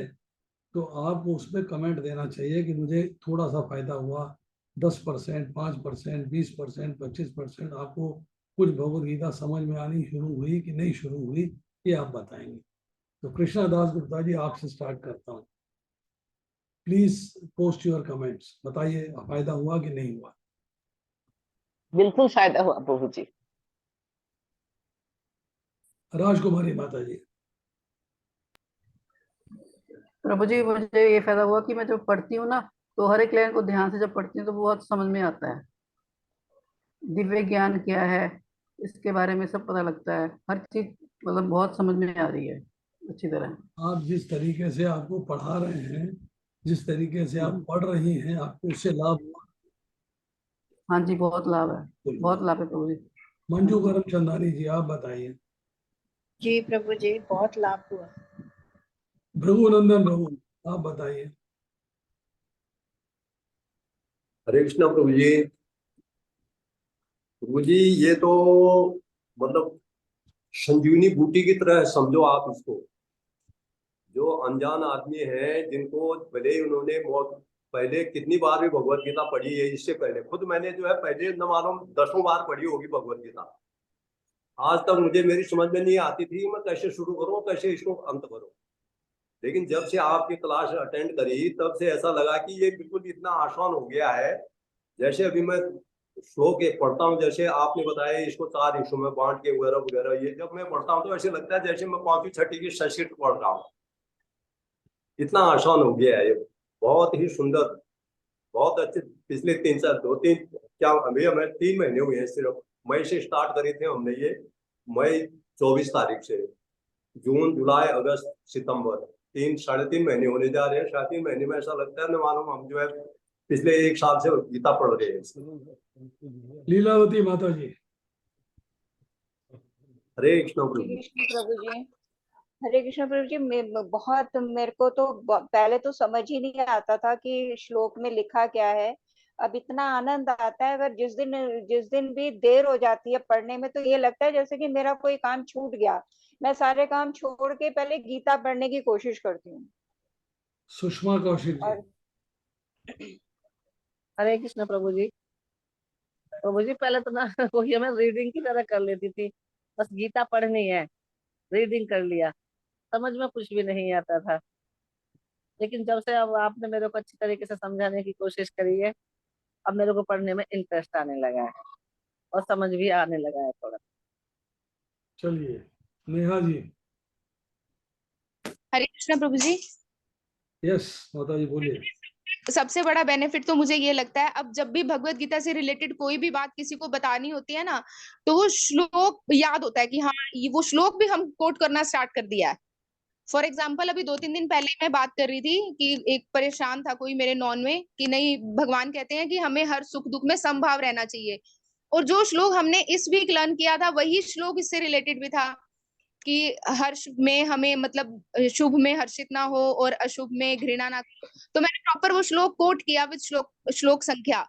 तो आपको उस पर कमेंट देना चाहिए कि मुझे थोड़ा सा फायदा हुआ, 10%, 5%, 20%, 25%। आपको कुछ भगवत गीता समझ में आनी शुरू हुई कि नहीं शुरू हुई, ये आप बताएंगे। तो कृष्णा दास गुप्ता जी, आपसे स्टार्ट करता हूँ। प्लीज पोस्ट योर कमेंट्स, बताइए फायदा हुआ कि नहीं हुआ। बिल्कुल फायदा हुआ प्रभु जी। राजकुमारी माता जी। प्रभु जी, मुझे ये फायदा हुआ कि मैं जब पढ़ती हूँ ना, तो हर एक लाइन को ध्यान से जब पढ़ती हूँ तो बहुत समझ में आता है। दिव्य ज्ञान क्या है, इसके बारे में सब पता लगता है। हर चीज मतलब बहुत समझ में आ रही है अच्छी तरह। आप जिस तरीके से आपको पढ़ा रहे हैं, जिस तरीके से आप पढ़ रही हैं, आपको उससे लाभ हुआ? हाँ जी, बहुत लाभ है, बहुत लाभ है प्रभु जी। मंजू करमचंदानी जी, आप बताइए। जी प्रभु जी, बहुत लाभ हुआ। भृगुनंदन प्रभु, आप बताइए। हरे कृष्ण प्रभु जी। प्रभु जी, ये तो मतलब संजीवनी बूटी की तरह समझो आप इसको। जो अनजान आदमी है, जिनको भले ही उन्होंने बहुत पहले कितनी बार भी भगवत गीता पढ़ी है, इससे पहले खुद मैंने जो है पहले न मालूम 10वीं बार पढ़ी होगी भगवत गीता। आज तक मुझे मेरी समझ में नहीं आती थी मैं कैसे शुरू करूं, कैसे इसको अंत करूं। लेकिन जब से आपकी क्लास अटेंड करी, तब से ऐसा लगा कि ये बिल्कुल इतना आसान हो गया है। जैसे अभी मैं श्लोक एक पढ़ता हूँ, जैसे आपने बताया इसको 4 हिस्सों में बांट के वगैरह वगैरह, ये जब मैं पढ़ता हूँ तो ऐसे लगता है जैसे मैं 5वीं 6वीं की संस्कृत पढ़ रहा हूँ। इतना आसान हो गया है ये, बहुत ही सुंदर, बहुत अच्छे। पिछले 3 क्या अभी हमें 3 महीने हुए हैं सिर्फ। मई से स्टार्ट करे थे हमने ये, मई 24 तारीख से, जून जुलाई अगस्त सितंबर, 3-3.5 महीने होने जा रहे हैं। 3.5 महीने में ऐसा लगता है न मालूम हम जो है पिछले 1 साल से गीता पढ़ रहे हैं। लीलावती माता जी। हरे कृष्ण प्रभु। कृष्ण प्रभु जी। हरे कृष्ण प्रभु जी, बहुत मेरे को तो पहले तो समझ ही नहीं आता था कि श्लोक में लिखा क्या है। अब इतना आनंद आता है, अगर जिस दिन भी देर हो जाती है पढ़ने में, तो ये लगता है जैसे कि मेरा कोई काम छूट गया। मैं सारे काम छोड़ के पहले गीता पढ़ने की कोशिश करती हूँ। सुषमा कौशिक जी। और हरे कृष्ण प्रभु जी। प्रभु जी पहले तो ना कोई मैं रीडिंग की तरह कर लेती थी, बस गीता पढ़नी है, रीडिंग कर लिया, समझ में कुछ भी नहीं आता था। लेकिन जब से अब आपने मेरे को अच्छी तरीके से समझाने की कोशिश करी है, अब मेरे को पढ़ने में इंटरेस्ट आने लगा है और समझ भी आने लगा है थोड़ा। चलिए नेहा जी। हरे कृष्णा प्रभु जी। यस माता जी बोलिए। सबसे बड़ा बेनिफिट तो मुझे ये लगता है, अब जब भी भगवत गीता से रिलेटेड कोई भी बात किसी को बतानी होती है ना, तो वो श्लोक याद होता है कि हाँ वो श्लोक भी हम कोट करना स्टार्ट कर दिया है। फॉर एग्जाम्पल अभी 2-3 दिन पहले मैं बात कर रही थी कि एक परेशान था कोई मेरे नॉन में कि नहीं, भगवान कहते हैं कि हमें हर सुख दुख में समभाव रहना चाहिए। और जो श्लोक हमने इस वीक लर्न किया था वही श्लोक इससे रिलेटेड भी था कि हर्ष में हमें मतलब शुभ में हर्षित ना हो और अशुभ में घृणा ना करो। तो मैंने प्रॉपर वो श्लोक कोट किया विद श्लोक संख्या।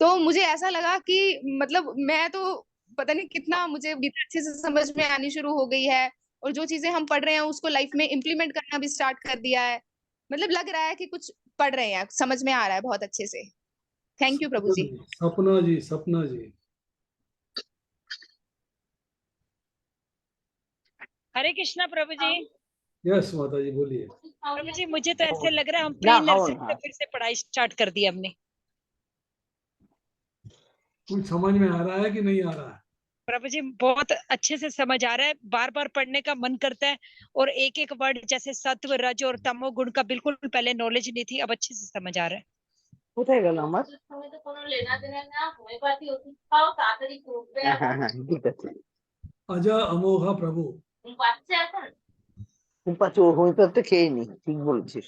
तो मुझे ऐसा लगा कि मतलब मैं तो पता नहीं कितना मुझे गीता अच्छे से समझ में आनी शुरू हो गई है, और जो चीजें हम पढ़ रहे हैं उसको लाइफ में इम्प्लीमेंट करना भी स्टार्ट कर दिया है। मतलब लग रहा है कि कुछ पढ़ रहे हैं, समझ में आ रहा है बहुत अच्छे से। थैंक यू प्रभु जी। सपना जी। सपना जी। हरे कृष्णा प्रभु जी। यस माता जी बोलिए। प्रभु जी मुझे तो ऐसे लग रहा है हम प्री नर्सरी से फिर से पढ़ाई स्टार्ट कर दी हमने। कुछ समझ में आ रहा है कि नहीं आ रहा है? प्रभु जी बहुत अच्छे से समझ आ रहा है, बार बार पढ़ने का मन करता है, और एक एक वर्ड जैसे सत्व रज और तमो गुण का बिल्कुल पहले नॉलेज नहीं थी, अब अच्छे से समझ आ रहा है। কোথায় গেল আমার? ঠিক আছে। अजा अमोघा प्रभु। হইতে তো খেয়ে নি, ঠিক বলছিস।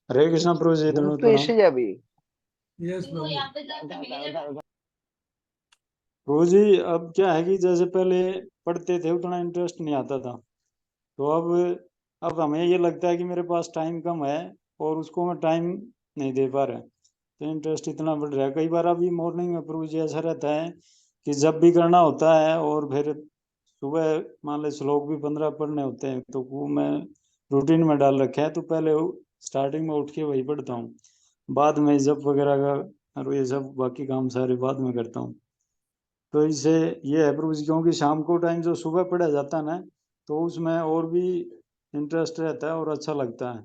हरे कृष्णा प्रभु जी। ঘুম তো এসে যাবে। यस प्रभु। प्रभु जी अब क्या है कि जैसे पहले पढ़ते थे उतना इंटरेस्ट नहीं आता था, तो अब हमें ये लगता है कि मेरे पास टाइम कम है और उसको मैं टाइम नहीं दे पा रहा, तो इंटरेस्ट इतना बढ़ रहा है। कई बार अभी मॉर्निंग में प्रभु जी ऐसा रहता है कि जब भी करना होता है और फिर सुबह मान ले श्लोक भी 15 पढ़ने होते हैं, तो वो मैं रूटीन में डाल रखा है, तो पहले स्टार्टिंग में उठ के वही पढ़ता हूँ, बाद में जब वगैरह का और ये सब बाकी काम सारे बाद में करता हूँ। तो इससे ये है प्रभु जी, क्योंकि शाम को टाइम जो सुबह पढ़ा जाता है ना, तो उसमें और भी इंटरेस्ट रहता है और अच्छा लगता है।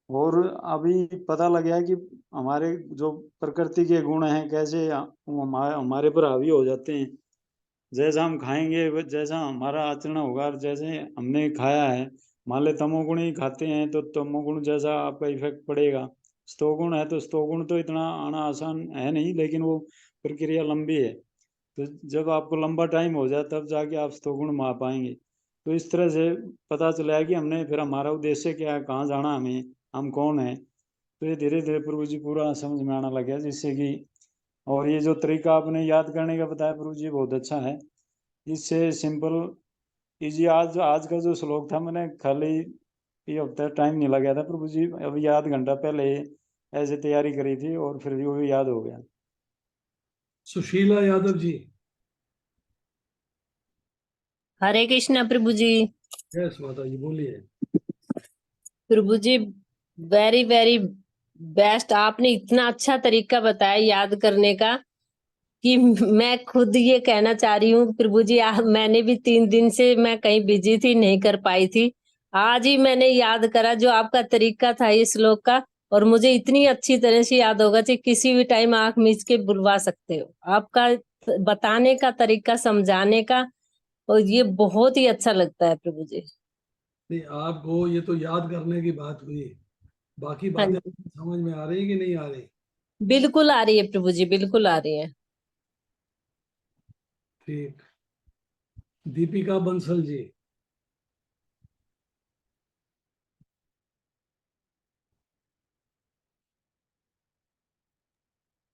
और अभी पता लगा है कि हमारे जो प्रकृति के गुण हैं कैसे हमारे पर हावी हो जाते हैं। जैसा हम खाएंगे जैसा हमारा आचरण होगा, जैसे हमने खाया है, मान ले तमोगुण ही खाते हैं तो तमोगुण जैसा आपका इफेक्ट पड़ेगा। स्तोगुण है तो स्तोगुण तो इतना आना आसान है नहीं, लेकिन वो प्रक्रिया लंबी है, तो जब आपको लंबा टाइम हो जाए तब जाके आप स्तोगुण में आ पाएंगे। तो इस तरह से पता चला कि हमने फिर हमारा उद्देश्य क्या है, कहाँ जाना हमें, हम कौन है, तो ये धीरे धीरे प्रभु जी पूरा समझ में आना लगा, जिससे कि और ये जो तरीका आपने याद करने का बताया प्रभु जी बहुत अच्छा है। इससे सिंपल इजी आज आज का जो श्लोक था मैंने खाली ये हफ्ता टाइम नहीं लगा था प्रभु जी, अभी आध घंटा पहले ऐसे तैयारी करी थी और फिर भी वो भी याद हो गया। सुशीला यादव जी। हरे कृष्णा प्रभु जी। यस माता जी बोलिए। प्रभु जी वेरी वेरी बेस्ट, आपने इतना अच्छा तरीका बताया याद करने का कि मैं खुद ये कहना चाह रही हूँ प्रभु जी। मैंने भी 3 दिन से मैं कहीं बिजी थी, नहीं कर पाई थी, आज ही मैंने याद करा जो आपका तरीका था इस श्लोक का, और मुझे इतनी अच्छी तरह से याद होगा कि किसी भी टाइम आंख मीच के बुलवा सकते हो। आपका बताने का तरीका, समझाने का, और ये बहुत ही अच्छा लगता है प्रभु जी। नहीं आपको ये तो याद करने की बात हुई, बाकी बातें समझ में आ रही कि नहीं आ रही? बिल्कुल आ रही है प्रभु जी, बिल्कुल आ रही है। ठीक। दीपिका बंसल जी।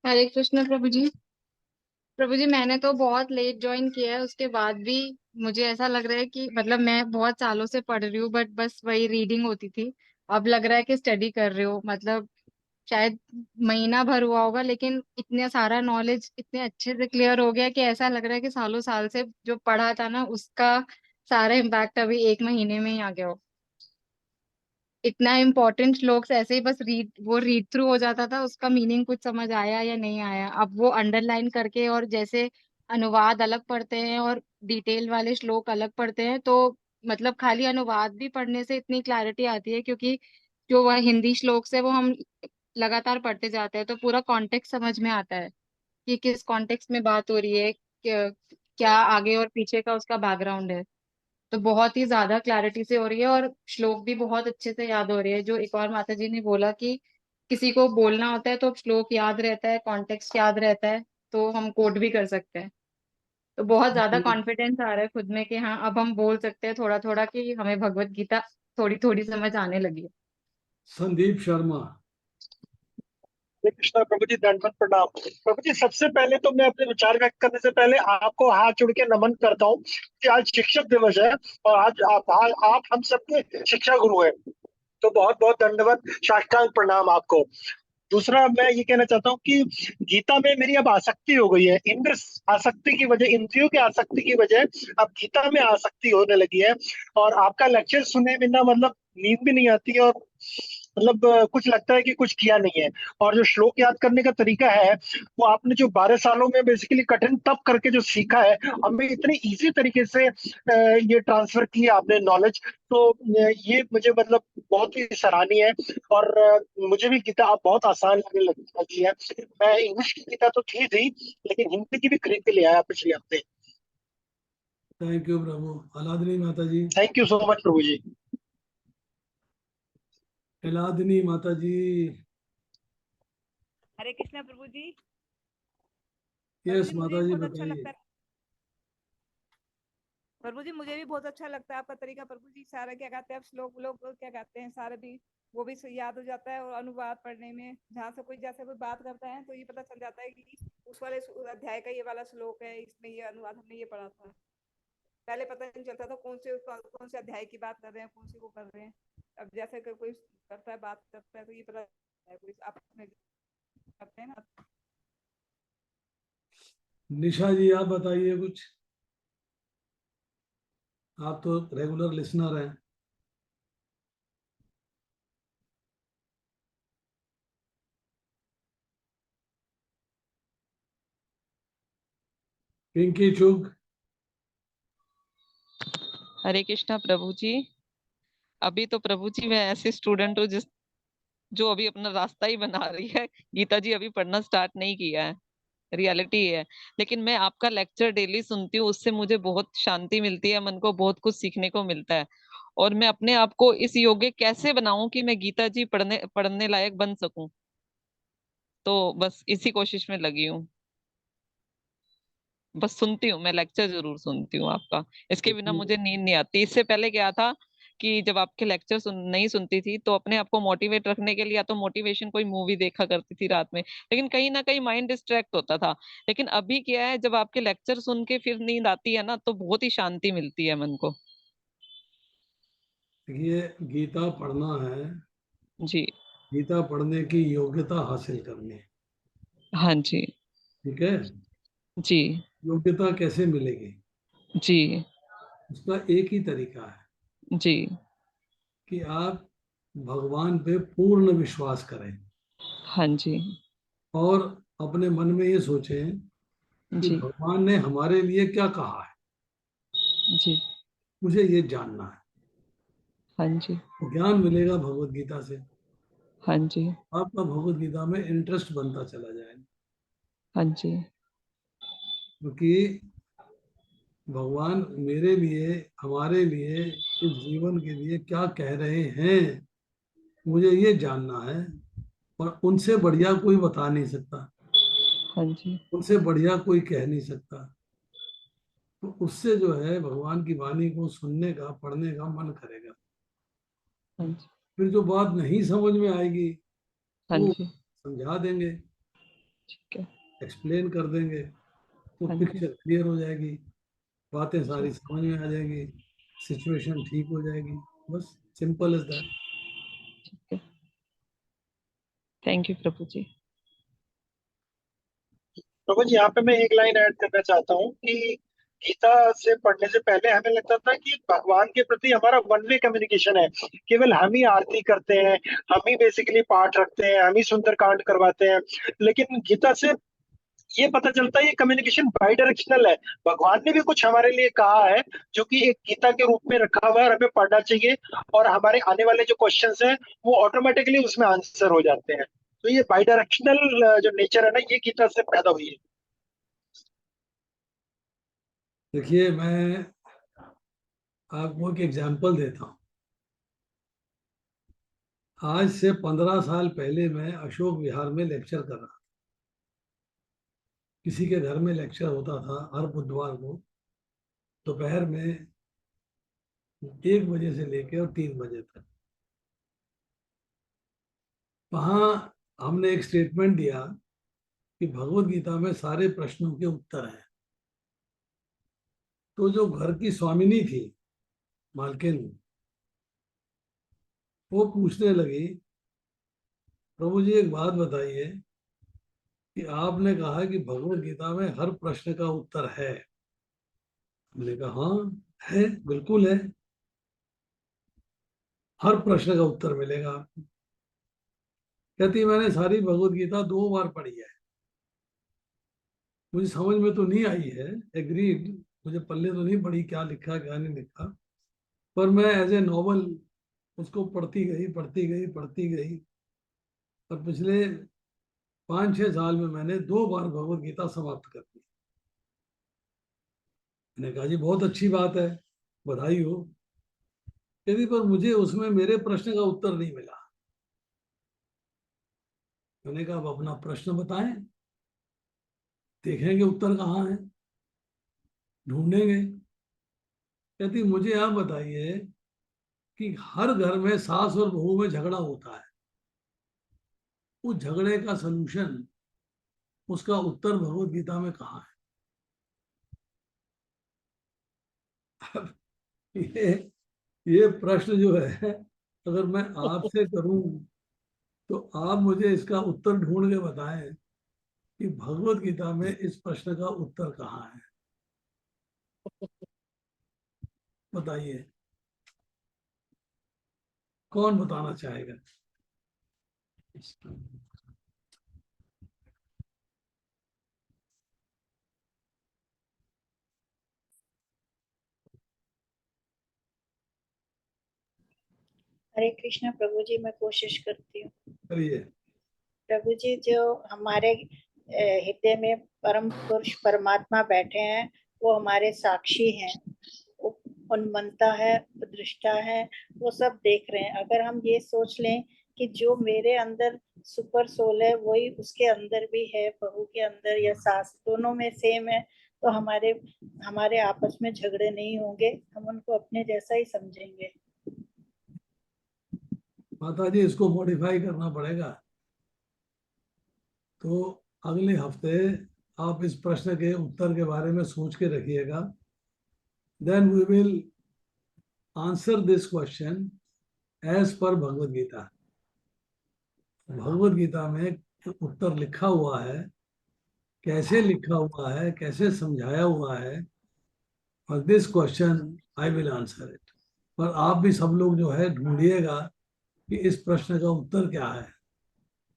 हरे कृष्ण प्रभु जी। प्रभु जी मैंने तो बहुत लेट ज्वाइन किया है, उसके बाद भी मुझे ऐसा लग रहा है कि मतलब मैं बहुत सालों से पढ़ रही हूँ, बट बस वही रीडिंग होती थी। अब लग रहा है कि स्टडी कर रही हूँ, मतलब शायद महीना भर हुआ होगा, लेकिन इतने सारा नॉलेज इतने अच्छे से क्लियर हो गया कि ऐसा लग रहा है कि सालों साल से जो पढ़ा था ना उसका सारा इम्पैक्ट अभी एक महीने में ही आ गया हो। इतना इम्पोर्टेंट श्लोक ऐसे ही बस रीड थ्रू हो जाता था, उसका मीनिंग कुछ समझ आया या नहीं आया, अब वो अंडरलाइन करके और जैसे अनुवाद अलग पढ़ते हैं और डिटेल वाले श्लोक अलग पढ़ते हैं, तो मतलब खाली अनुवाद भी पढ़ने से इतनी क्लैरिटी आती है, क्योंकि जो वह हिंदी श्लोक से वो हम लगातार पढ़ते जाते हैं तो पूरा कॉन्टेक्स्ट समझ में आता है कि किस कॉन्टेक्स्ट में बात हो रही है, क्या आगे और पीछे का उसका बैकग्राउंड है। तो बहुत ही ज्यादा क्लैरिटी से हो रही है और श्लोक भी बहुत अच्छे से याद हो रही है। जो एक और माता जी ने बोला कि किसी को बोलना होता है तो श्लोक याद रहता है, कॉन्टेक्स्ट याद रहता है, तो हम कोट भी कर सकते हैं। तो बहुत ज्यादा कॉन्फिडेंस आ रहा है खुद में कि हाँ अब हम बोल सकते हैं थोड़ा थोड़ा कि हमें भगवत गीता थोड़ी थोड़ी समझ आने लगी है। संदीप शर्मा। हरे कृष्णा प्रभु जी, दंडवत प्रणाम। प्रभु जी, सबसे पहले तो मैं अपने विचार व्यक्त करने से पहले आपको हाथ जोड़ के नमन करता हूँ कि आज शिक्षक दिवस है और आज आप हम सबके शिक्षा गुरु हैं, तो बहुत बहुत दंडवत, साष्टांग प्रणाम आपको। दूसरा, मैं ये कहना चाहता हूँ कि गीता में मेरी अब आसक्ति हो गई है। इंद्र आसक्ति की वजह, इंद्रियों की आसक्ति की वजह अब गीता में आसक्ति होने लगी है। और आपका लेक्चर सुने बिना मतलब नींद भी नहीं आती है और मतलब कुछ लगता है कि कुछ किया नहीं है। और जो श्लोक याद करने का तरीका है वो आपने जो 12 सालों में बेसिकली कठिन तप करके जो सीखा है, हमें इतने इजी तरीके से ये ट्रांसफर किया आपने नॉलेज, तो ये मुझे मतलब बहुत ही सराहनीय है। और मुझे भी गीता अब बहुत आसान लगने लगी है। मैं इंग्लिश की गीता तो थी लेकिन हिंदी की भी खरीद के ले आया पिछले हफ्ते। थैंक यू प्रभु। अलादनी माता जी। थैंक यू सो मच प्रभु जी। अलादनी माता जी। हरे कृष्णा प्रभु जी। यस मुझे माता भी जी बहुत अच्छा बताइए। लगता है प्रभु जी, मुझे भी बहुत अच्छा लगता है आपका तरीका प्रभु जी। सारा क्या कहते हैं आप श्लोक लोग क्या कहते हैं सारे भी वो भी याद हो जाता है। और अनुवाद पढ़ने में जहाँ से कोई जैसे कोई बात करता है तो ये पता चल जाता है कि उस वाले अध्याय का ये वाला श्लोक है, इसमें ये अनुवाद हमने ये पढ़ा था। पहले पता नहीं चलता था कौन से अध्याय की बात कर रहे हैं, कौन सी को कर रहे हैं। अब जैसे कोई करता है बात करता है तो ये पता है कोई आप करते हैं ना। निशा जी आप बताइए कुछ, आप तो रेगुलर लिसनर हैं। पिंकी चुग। हरे कृष्णा प्रभु जी। अभी तो प्रभु जी मैं ऐसे स्टूडेंट हूँ जो अभी अपना रास्ता ही बना रही है। गीता जी अभी पढ़ना स्टार्ट नहीं किया है, रियलिटी है। लेकिन मैं आपका लेक्चर डेली सुनती हूँ, उससे मुझे बहुत शांति मिलती है, मन को बहुत कुछ सीखने को मिलता है। और मैं अपने आप को इस योग्य कैसे बनाऊं कि मैं गीता जी पढ़ने पढ़ने लायक बन सकूं, तो बस इसी कोशिश में लगी हूँ। बस सुनती हूँ, मैं लेक्चर जरूर सुनती हूँ आपका, इसके बिना मुझे नींद नहीं आती। इससे पहले क्या था कि जब आपके लेक्चर नहीं सुनती थी तो अपने आप को मोटिवेट रखने के लिए या तो मोटिवेशन कोई मूवी देखा करती थी रात में, लेकिन कहीं ना कहीं माइंड डिस्ट्रैक्ट होता था। लेकिन अभी क्या है, जब आपके लेक्चर सुन के फिर नींद आती है ना, तो बहुत ही शांति मिलती है मन को। ये गीता पढ़ना है जी। गीता पढ़ने की योग्यता हासिल करनी है। हाँ जी। ठीक है। जी। योग्यता कैसे मिलेगी? जी। उसका एक ही तरीका है जी। कि आप भगवान पे पूर्ण विश्वास करें। हाँ जी। और अपने मन में ये सोचें कि जी। भगवान ने हमारे लिए क्या कहा है, जी। मुझे ये जानना है। हाँ जी। ज्ञान मिलेगा भगवत गीता से। हाँ जी। आपका भगवत गीता में इंटरेस्ट बनता चला जाएगा, हाँ जी। क्योंकि भगवान मेरे लिए, हमारे लिए, इस जीवन के लिए क्या कह रहे हैं, मुझे ये जानना है। और उनसे बढ़िया कोई बता नहीं सकता, हाँ जी। उनसे बढ़िया कोई कह नहीं सकता। तो उससे जो है भगवान की वाणी को सुनने का, पढ़ने का मन करेगा। हाँ जी। फिर जो बात नहीं समझ में आएगी हाँ वो जी। समझा देंगे, ठीक है। एक्सप्लेन कर देंगे, तो हाँ जी। पिक्चर क्लियर हो जाएगी, बातें सारी ठीक समझ में आ जाएगी, सिचुएशन ठीक हो जाएगी। बस सिंपल इज दैट। है। थैंक यू प्रभु जी। प्रभु जी, यहाँ पे मैं एक लाइन ऐड करना चाहता हूँ कि गीता से पढ़ने से पहले हमें लगता था कि भगवान के प्रति हमारा वन वे कम्युनिकेशन है, केवल हम ही आरती करते हैं, हम ही बेसिकली पाठ रखते हैं, हम ही सुंदरकांड करवाते हैं। लेकिन गीता से ये पता चलता है ये कम्युनिकेशन बाई डायरेक्शनल है। भगवान ने भी कुछ हमारे लिए कहा है जो कि एक गीता के रूप में रखा हुआ है और हमें पढ़ना चाहिए, और हमारे आने वाले जो क्वेश्चंस हैं वो ऑटोमेटिकली उसमें आंसर हो जाते हैं। तो ये बाई डायरेक्शनल जो नेचर है ना, ये गीता से पैदा हुई है। देखिए, मैं आपको एक एग्जांपल देता हूँ। आज से 15 साल पहले मैं अशोक विहार में लेक्चर कर रहा था। किसी के घर में लेक्चर होता था हर बुधवार को दोपहर में 1 बजे से लेकर और 3 बजे तक। वहाँ हमने एक स्टेटमेंट दिया कि भगवत गीता में सारे प्रश्नों के उत्तर हैं। तो जो घर की स्वामिनी थी, मालकिन, वो पूछने लगी, प्रभु जी एक बात बताइए कि आपने कहा कि भगवत गीता में हर प्रश्न का उत्तर है। हमने कहा हाँ है, बिल्कुल है, हर प्रश्न का उत्तर मिलेगा आपको। कहती मैंने सारी भगवत गीता 2 बार पढ़ी है, मुझे समझ में तो नहीं आई है, एग्रीड, मुझे पल्ले तो नहीं पड़ी क्या लिखा क्या नहीं लिखा, पर मैं एज ए नॉवल उसको पढ़ती गई और पिछले 5-6 साल में मैंने 2 बार भगवत गीता समाप्त कर दी। मैंने कहा जी बहुत अच्छी बात है, बधाई हो। यदि पर मुझे उसमें मेरे प्रश्न का उत्तर नहीं मिला। मैंने कहा अब अपना प्रश्न बताएं, देखेंगे उत्तर कहाँ है, ढूंढेंगे। कहती मुझे आप बताइए कि हर घर में सास और बहू में झगड़ा होता है, उस झगड़े का सलूशन, उसका उत्तर भगवत गीता में कहाँ है? ये प्रश्न जो है अगर मैं आपसे करूं तो आप मुझे इसका उत्तर ढूंढ के बताएं कि भगवत गीता में इस प्रश्न का उत्तर कहाँ है। बताइए कौन बताना चाहेगा? हरे कृष्णा प्रभु जी, मैं कोशिश करती हूँ। करिए। प्रभु जी, जो हमारे हृदय में परम पुरुष परमात्मा बैठे हैं वो हमारे साक्षी हैं, उन्मत्ता है, दृष्टा है, वो सब देख रहे हैं। अगर हम ये सोच लें कि जो मेरे अंदर सुपर सोल है वही उसके अंदर भी है, बहू के अंदर या सास, दोनों में सेम है, तो हमारे आपस में झगड़े नहीं होंगे, हम उनको अपने जैसा ही समझेंगे। माता जी इसको मॉडिफाई करना पड़ेगा। तो अगले हफ्ते आप इस प्रश्न के उत्तर के बारे में सोच के रखिएगा। Then we will answer this question as per Bhagavad Gita. Bhagavad Gita में उत्तर लिखा हुआ है, कैसे लिखा हुआ है, कैसे समझाया हुआ है, और this question I will answer it. पर आप भी सब लोग जो है ढूंढिएगा कि इस प्रश्न का उत्तर क्या है,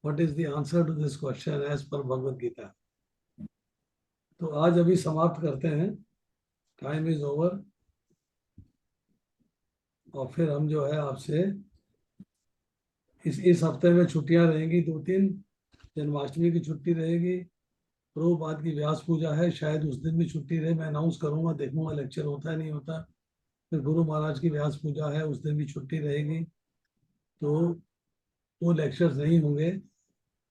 what is the answer to this question as per Bhagavad Gita. तो आज अभी समाप्त करते हैं, टाइम इज ओवर। और फिर हम जो है आपसे इस हफ्ते में छुट्टियां रहेंगी 2-3, जन्माष्टमी की छुट्टी रहेगी, प्रभुपाद की व्यास पूजा है, शायद उस दिन भी छुट्टी रहे, मैं अनाउंस करूंगा, देखूंगा लेक्चर होता है नहीं होता। फिर गुरु महाराज की व्यास पूजा है, उस दिन भी छुट्टी रहेगी, तो वो लेक्चर्स नहीं होंगे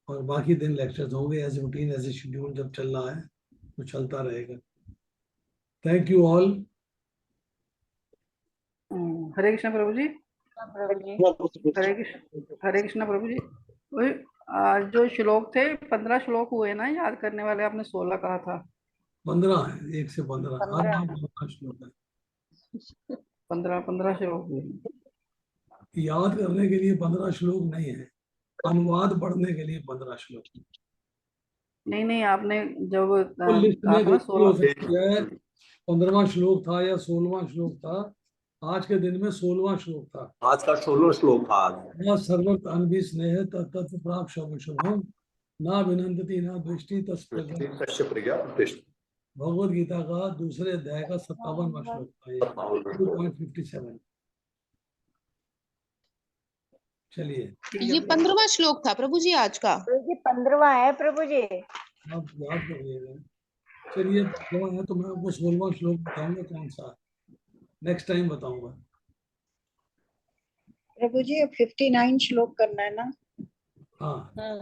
और बाकी दिन लेक्चर्स होंगे as routine, as a schedule. जब चल रहा है तो चलता रहेगा। Thank you all. Hare Krishna Prabhu ji. Hare Krishna Prabhu ji. वही जो श्लोक थे 15 श्लोक हुए ना याद करने वाले, आपने 16 कहा था। 15 है, 1 से 15 श्लोक है। 15 श्लोक याद करने के लिए 15 श्लोक नहीं है, अनुवाद पढ़ने के लिए 15 श्लोक। नहीं नहीं, आपने जब तो लिस्ट कहा में था ना गलती हो 16 सकती है, 15वां श्लोक था या 16वां श्लोक था। आज के दिन में 16वां श्लोक था। आज का 16 श्लोक था आज। न सर्वत्र अन्वी स्नेह तत्त प्राप्त शुभ शुभम न विनंदति न दृष्टि तस्य प्रज्ञा प्रतिष्ठिता। भगवद गीता का दूसरे अध्याय का 57वां श्लोक था ये, 2.57। चलिए ये 15वां श्लोक था प्रभु जी आज का। ये 15वां है प्रभु जी। आप याद करिएगा। चलिए 15वां है तो मैं आपको 16वां श्लोक बताऊंगा कौन सा, नेक्स्ट टाइम बताऊंगा। प्रभु जी अब 59 श्लोक करना है ना? हाँ हाँ